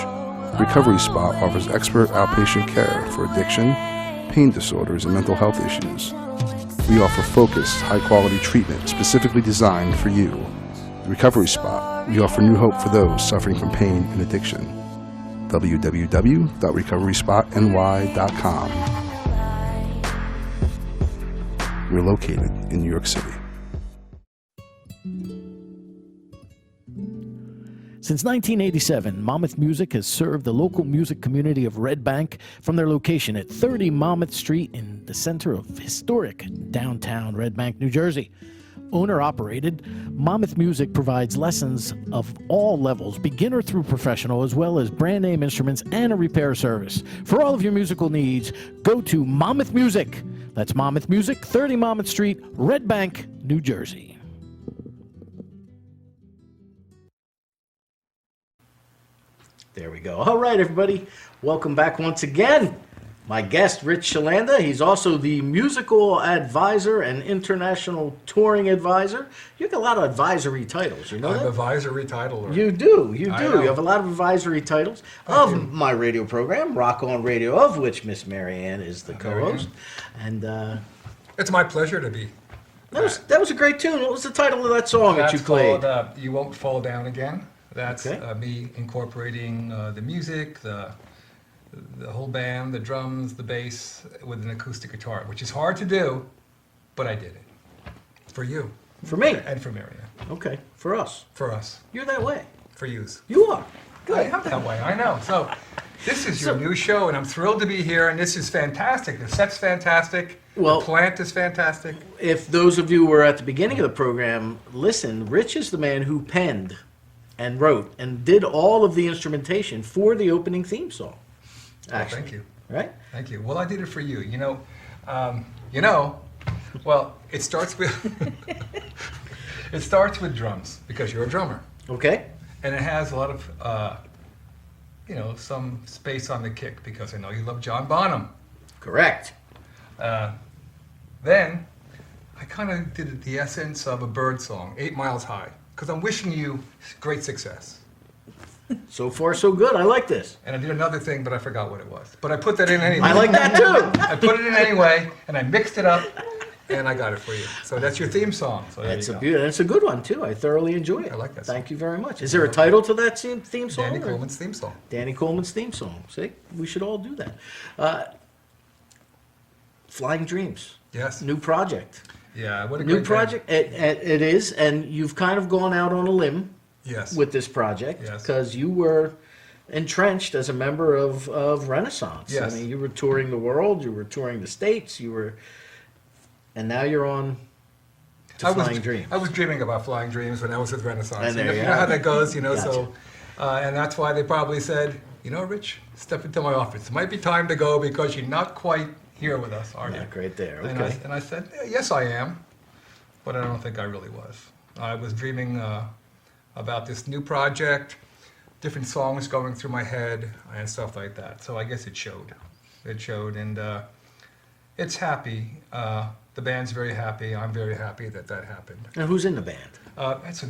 Recovery Spot offers expert outpatient care for addiction, pain disorders, and mental health issues. We offer focused, high-quality treatment specifically designed for you. The Recovery Spot, we offer new hope for those suffering from pain and addiction. www.recoveryspotny.com. We're located in New York City. Since 1987, Monmouth Music has served the local music community of Red Bank from their location at 30 Monmouth Street in the center of historic downtown Red Bank, New Jersey. Owner-operated, Monmouth Music provides lessons of all levels, beginner through professional, as well as brand-name instruments and a repair service. For all of your musical needs, go to Monmouth Music. That's Monmouth Music, 30 Monmouth Street, Red Bank, New Jersey. There we go. All right, everybody. Welcome back once again. My guest, Rich Shalanda. He's also the musical advisor and international touring advisor. You have a lot of advisory titles, you know I have that? advisory title. You do. You I do. know. You have a lot of advisory titles of my radio program, Rock On Radio, of which Miss Maryann is the co-host. And It's my pleasure to be. that was a great tune. What was the title of that song that you played? Called, You Won't Fall Down Again. That's Okay. me incorporating the music, the whole band, the drums, the bass with an acoustic guitar, which is hard to do, but I did it. For you. For me. And for Maryann. Okay, for us. For us. You're that way. For yous. You are. Good. I am that way, I know. So this is your new show, and I'm thrilled to be here, and this is fantastic. The set's fantastic. Well, the plant is fantastic. If those of you who were at the beginning of the program listen, Rich is the man who penned and wrote and did all of the instrumentation for the opening theme song. Actually. Thank you. Right? Thank you. Well, I did it for you. Well, it starts with it starts with drums because you're a drummer. Okay. And it has a lot of some space on the kick because I know you love John Bonham. Correct. Then I kind of did the essence of a bird song, 8 Miles High, because I'm wishing you great success. So far, so good. I like this. And I did another thing, but I forgot what it was. But I put that in anyway. I like that too. I put it in anyway, and I mixed it up, and I got it for you. So that's your theme song. So It's a good one too. I thoroughly enjoy it. I like that. Thank you very much. Is there a title to that theme song? Danny or- Coleman's theme song. Danny Coleman's theme song. See, we should all do that. Flying Dreams. Yes. New project. Yeah, what a New great project. It is, and you've kind of gone out on a limb. Yes. With this project, Yes. because you were entrenched as a member of Renaissance. Yes. I mean, you were touring the world, you were touring the States, and now you're on to Flying Dreams. I was dreaming about Flying Dreams when I was with Renaissance. And there you you know how are. that goes, Gotcha. so, and that's why they probably said, Rich, step into my office. It might be time to go because you're not quite here with us, are you? Not great there. And Okay. I said, yes, I am, but I don't think I really was. I was dreaming about this new project, different songs going through my head and stuff like that. So I guess it showed. It showed, and it's happy. The band's very happy. I'm very happy that happened. And who's in the band? It's a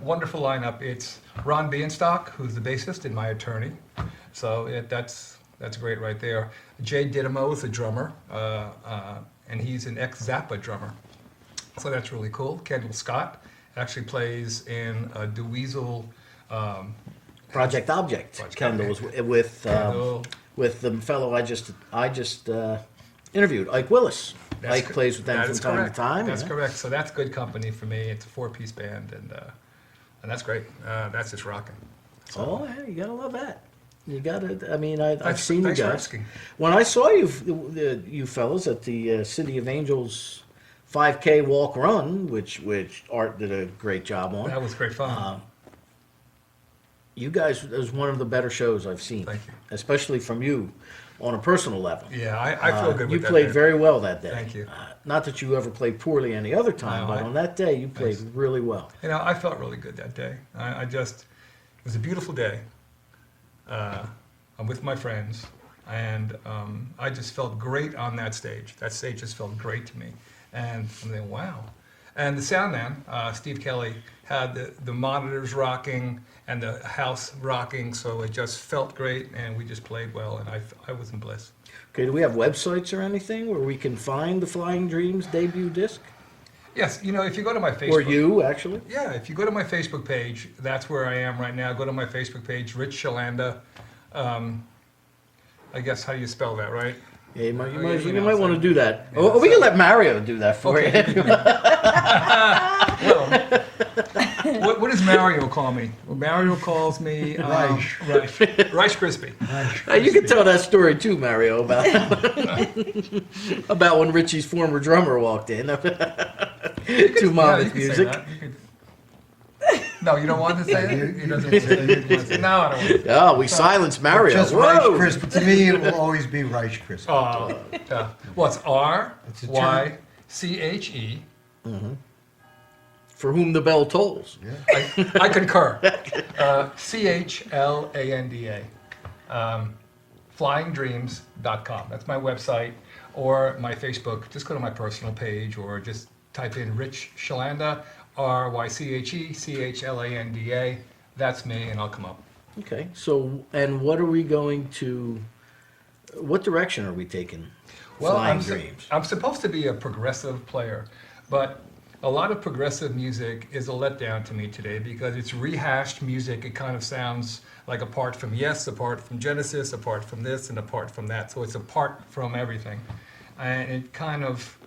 wonderful lineup. It's Ron Bienstock, who's the bassist and my attorney. So that's great right there. Jay Didymo is the drummer, and he's an ex-Zappa drummer. So that's really cool. Kendall Scott actually plays in DeWeasel. Project Object. Kendall is with the fellow I just interviewed, Ike Willis. Ike plays with them from time to time. That's correct. So that's good company for me. It's a 4-piece band, and that's great. That's just rocking. So, yeah, you gotta love that. You got it. I mean, I've Thanks- seen you thanks for guys. asking. When I saw you fellas at the City of Angels 5K walk run, which Art did a great job on. That was great fun. You guys, it was one of the better shows I've seen. Thank you. Especially from you on a personal level. Yeah, I feel good You with that. played very well that day. Thank you. Not that you ever played poorly any other time, No, but on that day you played Thanks. really well. You know, I felt really good that day. It was a beautiful day. I'm with my friends, and I just felt great on that stage. That stage just felt great to me. And I'm thinking, wow. And the sound man, Steve Kelly, had the monitors rocking and the house rocking, so it just felt great, and we just played well, and I was in bliss. Okay, do we have websites or anything where we can find the Flying Dreams debut disc? Yes, you know, if you go to my Facebook... Or you, actually? Yeah, if you go to my Facebook page, that's where I am right now. Go to my Facebook page, Rich Shalanda. I guess, how do you spell that, right? Yeah, you might know, want to so- do that. Yeah, Oh, we can let Mario do that for you. Well, what does Mario call me? Well, Mario calls me... Rice Crispy. You can tell that story too, Mario, about about when Richie's former drummer walked in to Mama's music. No, you don't want to say it? He doesn't want to say it. No, I don't want to say it. Oh, we silenced Mario. Just Whoa. Rice Krispie. To me, it will always be Rice Krispie. Oh, yeah. Well, it's It's a term. R-Y-C-H-E. For whom the bell tolls. Yeah. I concur. C-H-L-A-N-D-A. Flyingdreams.com. That's my website. Or my Facebook. Just go to my personal page or just type in Rich Shalanda, R-Y-C-H-E-C-H-L-A-N-D-A. That's me, and I'll come up. Okay, so, and what are we going to, what direction are we taking? Well, Flying Dreams. I'm supposed to be a progressive player, but a lot of progressive music is a letdown to me today because it's rehashed music. It kind of sounds like apart from Yes, apart from Genesis, apart from this, and apart from that. So it's apart from everything. And it kind of...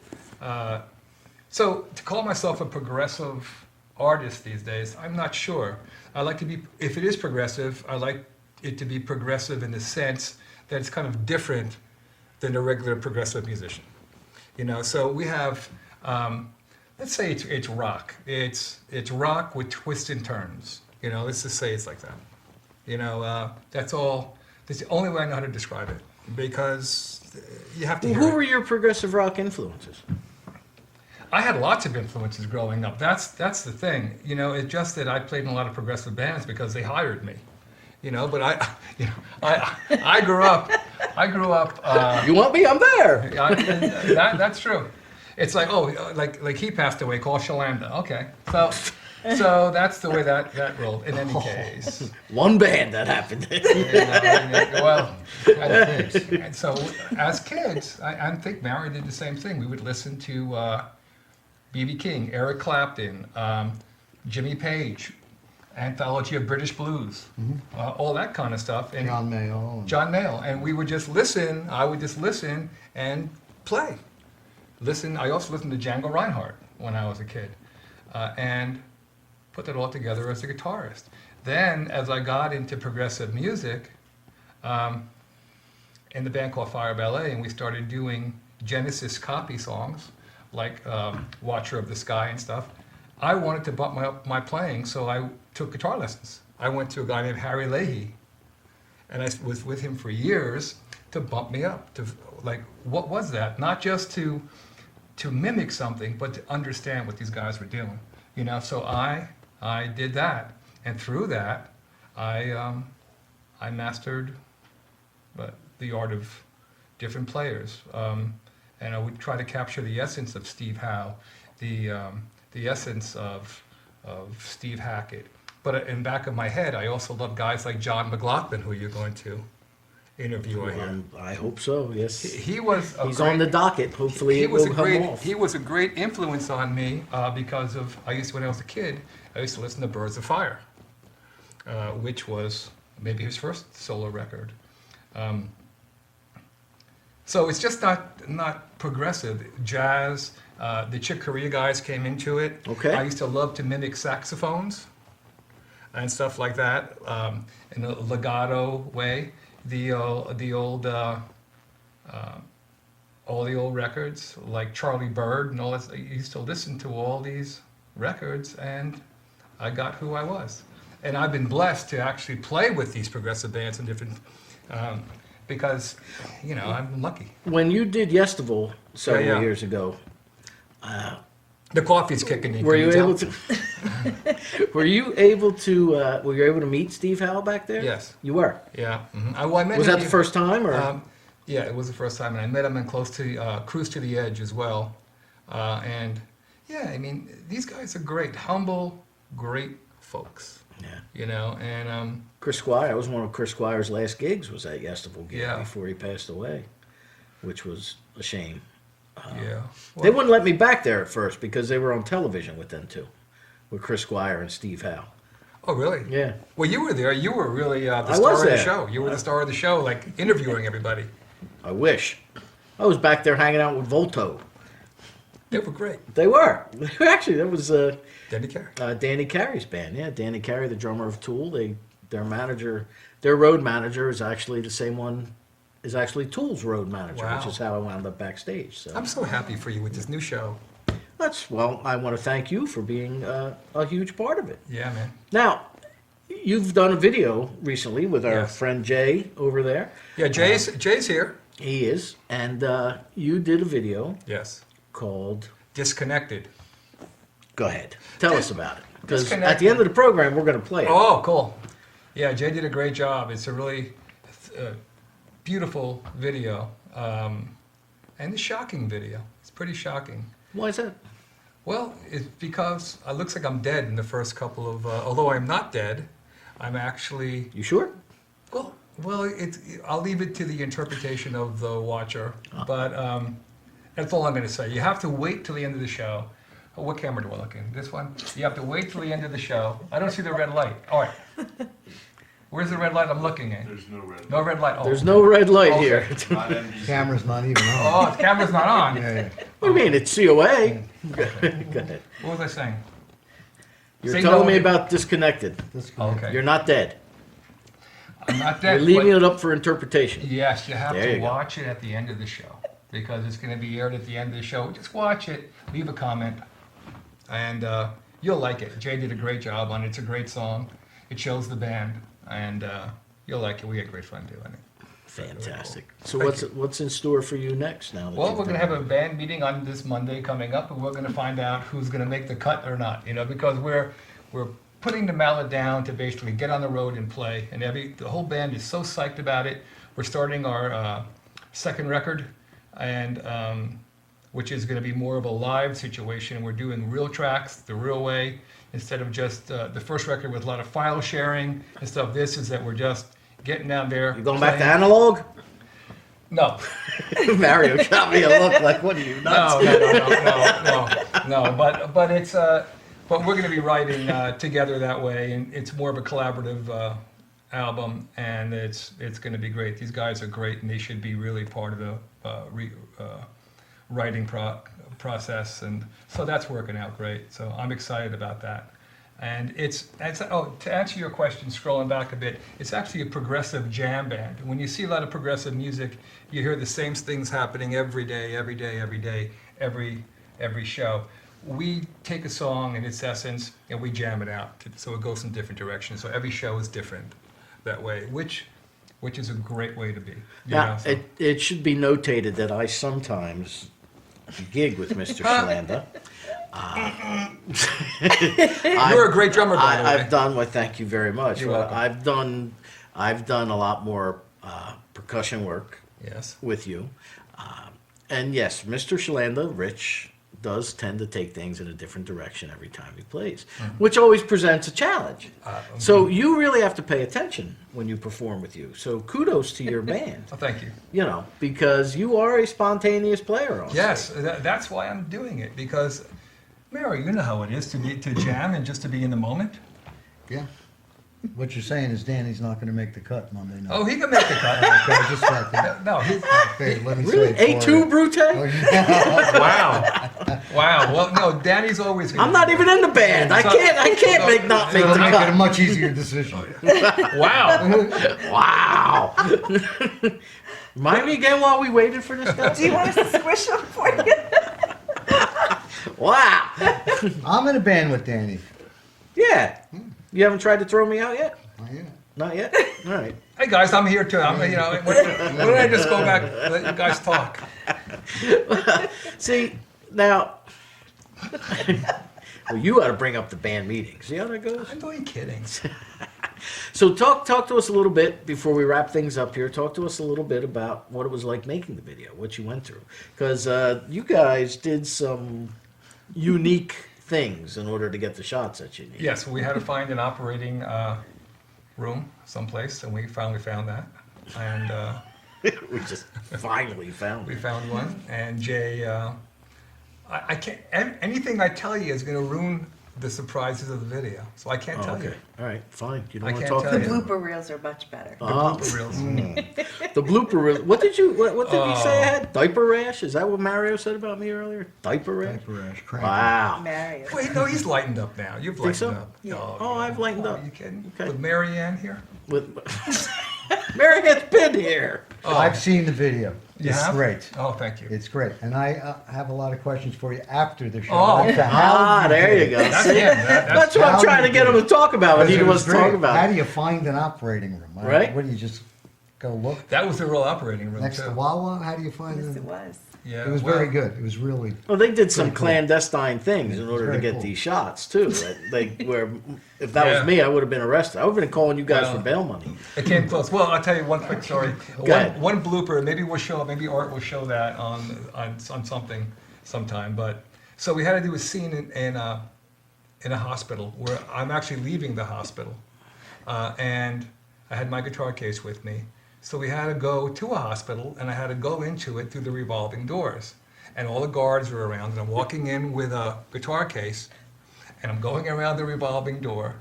so to call myself a progressive artist these days, I'm not sure. I like to be... If it is progressive, I like it to be progressive in the sense that it's kind of different than a regular progressive musician. You know, so we have... let's say it's rock. It's rock with twists and turns. You know, let's just say it's like that. You know, that's all. That's the only way I know how to describe it because you have to. Who were your progressive rock influences? I had lots of influences growing up. That's the thing. You know, it's just that I played in a lot of progressive bands because they hired me. You know, but I grew up. You want me? I'm there. That's true. It's like, oh, like he passed away, call Shalanda. Okay, so that's the way that rolled. In any case, one band that happened. Well, and so as kids, I think Mary did the same thing. We would listen to B.B. King, Eric Clapton, Jimmy Page, Anthology of British Blues, all that kind of stuff. And John Mayall. John Mayall, and we would just listen. I would just listen and play. I also listened to Django Reinhardt when I was a kid, and put that all together as a guitarist. Then, as I got into progressive music, in the band called Fire Ballet, and we started doing Genesis copy songs, like Watcher of the Sky and stuff, I wanted to bump my playing, so I took guitar lessons. I went to a guy named Harry Leahy, and I was with him for years to bump me up, to like, what was that? Not just to mimic something, but to understand what these guys were doing. You know, so I did that, and through that, I mastered the art of different players, and I would try to capture the essence of Steve Howe, the essence of Steve Hackett. But in the back of my head, I also love guys like John McLaughlin, who you're going to interview here. I hope so. Yes. He was. He's on the docket. Hopefully, it will come off. He was a great influence on me because of. When I was a kid, I used to listen to Birds of Fire, which was maybe his first solo record. So it's just not progressive jazz. The Chick Corea guys came into it. Okay. I used to love to mimic saxophones and stuff like that. in a legato way, all the old records like Charlie Bird and all that. I used to listen to all these records, and I got who I was. And I've been blessed to actually play with these progressive bands and different, because, you know, I'm lucky. When you did Yestival several Yeah. years ago, the coffee's kicking in. were you can able tell? to? Were you able to meet Steve Howe back there? Yes. You were. Yeah. I met Was him that the first time, or? Yeah, it was the first time, and I met him in Cruise to the Edge as well. And yeah, I mean, these guys are great, humble, great folks. Yeah. You know, and Chris Squire, was one of Chris Squire's last gigs, was that Yestival gig Yeah. before he passed away, which was a shame. Yeah. They wouldn't let me back there at first because they were on television with them too, with Chris Squire and Steve Howe. Oh, really? Yeah. Well, you were there. You were really the I star was of the there. show. You were the star of the show, like interviewing everybody. I wish. I was back there hanging out with Volto. They were great. They were. Actually, that was Danny Carey. Danny Carey's band. Yeah, Danny Carey, the drummer of Tool. Their road manager is actually the same one. Is actually Tool's road manager, Wow. which is how I wound up backstage. So I'm so happy for you with this new show. I want to thank you for being a huge part of it. Yeah, man. Now, you've done a video recently with our Yes. friend Jay over there. Yeah, Jay's here. He is, and you did a video. Yes. Called Disconnected. Go ahead, tell us about it. Because at Disconnected. the end of the program, we're going to play it. Oh, cool. Yeah, Jay did a great job. It's a really beautiful video, and a shocking video. It's pretty shocking. Why is that? Well, it's because it looks like I'm dead in the first couple of. Although I'm not dead, I'm actually. You sure? Well, I'll leave it to the interpretation of the watcher, but that's all I'm going to say. You have to wait till the end of the show. Oh, what camera do I look in? This one? You have to wait till the end of the show. I don't see the red light. All right. Where's the red light I'm looking at? There's no red light. No red light. Oh. There's no red light Okay. here. Camera's not even on. Oh, the camera's not on. Yeah. What do you mean? It's COA. Go ahead. What was I saying? You're Say telling no. me about Disconnected. Okay. You're not dead. I'm not dead. You're leaving but- it up for interpretation. Yes, you have There to you go. watch it at the end of the show because it's going to be aired at the end of the show. Just watch it, leave a comment, and you'll like it. Jay did a great job on it. It's a great song. It shows the band, and you'll like it. We had great fun doing it. Fantastic. So Thank what's in store for you next now? that Well, you've we're going to done have a band meeting on this Monday coming up, and we're going to find out who's going to make the cut or not. You know, because we're putting the mallet down to basically get on the road and play, and the whole band is so psyched about it. We're starting our second record, and which is going to be more of a live situation. We're doing real tracks the real way instead of just the first record with a lot of file sharing and stuff. This is that we're just getting down there. You going back to analog? No. Mario shot me a look like, what are you, nuts? No. But it's but we're going to be writing together that way, and it's more of a collaborative album, and it's going to be great. These guys are great, and they should be really part of the writing process, and so that's working out great. So I'm excited about that. And it's to answer your question, scrolling back a bit, it's actually a progressive jam band. When you see a lot of progressive music, you hear the same things happening every day, every show. We take a song in its essence and we jam it out, so it goes in different directions. So every show is different that way, which is a great way to be. Now, it should be notated that I sometimes gig with Mr. Shalanda. You're a great drummer, by the way. I've done, well, thank you very much. You're Well, welcome. I've done a lot more percussion work Yes. with you. And yes, Mr. Shalanda, Rich, does tend to take things in a different direction every time he plays, which always presents a challenge. So you really have to pay attention when you perform with you. So kudos to your band. Oh, thank you. You know, because you are a spontaneous player on Yes, stage. that's why I'm doing it, because Mary, you know how it is to jam and just to be in the moment. Yeah. What you're saying is Danny's not going to make the cut Monday night. Oh, he can make the cut. Okay, just like that. No, Okay, let me Really? say it for A2 you. Brute? Oh, yeah. Wow. Wow. Well, no, Danny's always. I'm not even in the band. I can't make the It'll make it a cut. much easier decision. Wow. Wow. Remind me again while we waited for this guy. Do you want us to squish them for you? Wow. I'm in a band with Danny. Yeah. You haven't tried to throw me out yet? Not yet. Not yet? All right. Hey guys, I'm here too. Why don't I just go back and let you guys talk? See, now, well, you ought to bring up the band meeting. See how that goes? I'm only kidding. So talk to us a little bit before we wrap things up here. Talk to us a little bit about what it was like making the video, what you went through. Because you guys did some unique things in order to get the shots that you need. Yes, we had to find an operating room someplace, and we finally found that. And we just finally found we it. found one. And Jay, I can't. Anything I tell you is going to ruin the surprises of the video, so I can't tell you. All right, fine. You don't I want to can't talk tell The you. blooper reels are much better. The blooper reels. The blooper reel. What did you say I had? Diaper rash? Is that what Mario said about me earlier? Diaper rash? Diaper rash, cranky. Wow. Mario. Wait, no, he's lightened up now. You've lightened so? up. Yeah. Oh, I've lightened up. Are you kidding? Okay. With Maryann here? With Maryann's been here. Oh. I've seen the video. You It's have? great. Oh, thank you. It's great. And I have a lot of questions for you after the show. Oh. As to how There did you go. it. That's See? him. That's what I'm how trying to you get did him to it. talk about. What he It wants to talk great. about. How do you find an operating room? Right. What do you just go look That was the real operating room, next too. to Wawa? How do you find Yes, it? it was. Yeah, It was well, very good. It was really. Well, they did some Pretty cool. clandestine things in order to very get cool. these shots too. Where if that Yeah. was me, I would have been arrested. I would have been calling you guys Well, for bail money. It came close. Well, I'll tell you one quick story. ahead. One blooper. Maybe we'll show. Maybe Art will show that on something sometime. But so we had to do a scene in a hospital where I'm actually leaving the hospital, and I had my guitar case with me. So we had to go to a hospital, and I had to go into it through the revolving doors. And all the guards were around, and I'm walking in with a guitar case, and I'm going around the revolving door,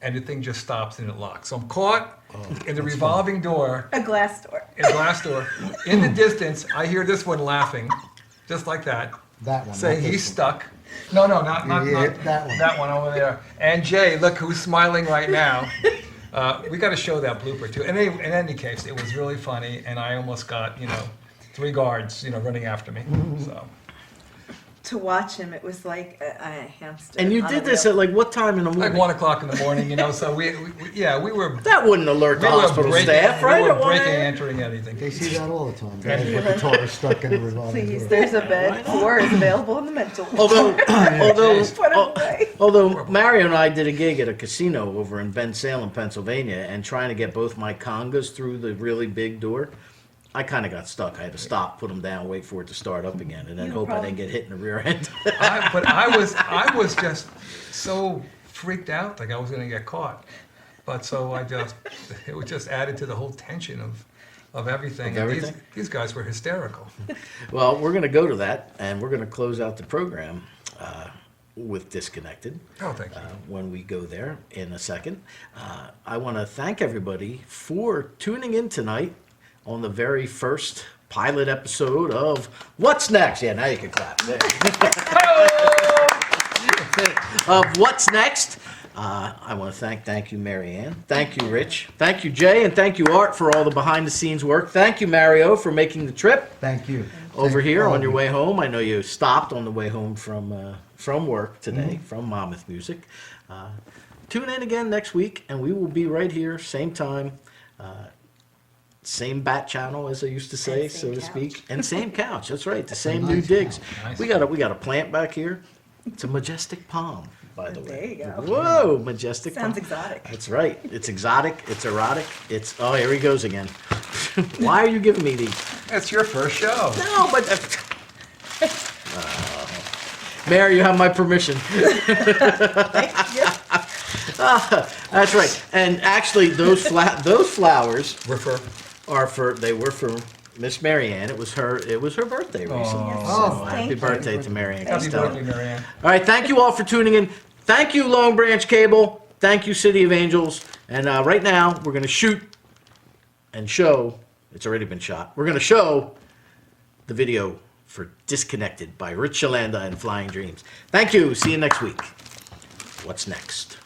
and the thing just stops and it locks. So I'm caught in the revolving door, A glass door. a glass door. In the distance, I hear this one laughing, just like that, That one. saying not he's this stuck. No, not Yeah, that one. That one over there. And Jay, look who's smiling right now. We got to show that blooper too. And in any case, it was really funny, and I almost got 3 guards running after me. So To watch him, it was like a hamster. And you on did a this wheel. at like what time in the morning? like 1:00 in the morning, so we were. That wouldn't alert the hospital staff, right? We At were 1 breaking, a.m.? entering anything. They see that all the time. Guys with guitars stuck in the revolving Please, door. there's a bed. 4 is available in the mental. Although, Put 'em away. although Mario and I did a gig at a casino over in Bensalem, Pennsylvania, and trying to get both my congas through the really big door, I kind of got stuck. I had to stop, put them down, wait for it to start up again, and then hope I didn't get hit in the rear end. But I was just so freaked out, like I was going to get caught. But so it was just added to the whole tension of everything. Of everything? And these guys were hysterical. Well, we're going to go to that, and we're going to close out the program with Disconnected. Oh, thank you. When we go there in a second. I want to thank everybody for tuning in tonight on the very first pilot episode of What's Next? Yeah, now you can clap. There. Of What's Next? I want to thank you, Maryann. Thank you, Rich. Thank you, Jay, and thank you, Art, for all the behind-the-scenes work. Thank you, Mario, for making the trip Thank you. over Thank here all on of your you. way home. I know you stopped on the way home from work today, from Monmouth Music. Tune in again next week, and we will be right here, same time, same bat channel, as I used to say, And so same to couch. speak, and same couch. That's right, the same new nice digs. couch. Nice. We got a plant back here. It's a majestic palm, by the way. There you go. Whoa, majestic palm. Sounds exotic. That's right. It's exotic. It's erotic. Oh, here he goes again. Why are you giving me these? It's your first show. No, but Mayor, you have my permission. That's right. And actually, those flowers were for Miss Maryann. It was her birthday recently. Oh, So happy thank birthday to Maryann Happy Castello. birthday, Maryann. All right, thank you all for tuning in. Thank you, Long Branch Cable. Thank you, City of Angels. And right now, we're going to shoot and show. It's already been shot. We're going to show the video for Disconnected by Rich Shalanda and Flying Dreams. Thank you. See you next week. What's next?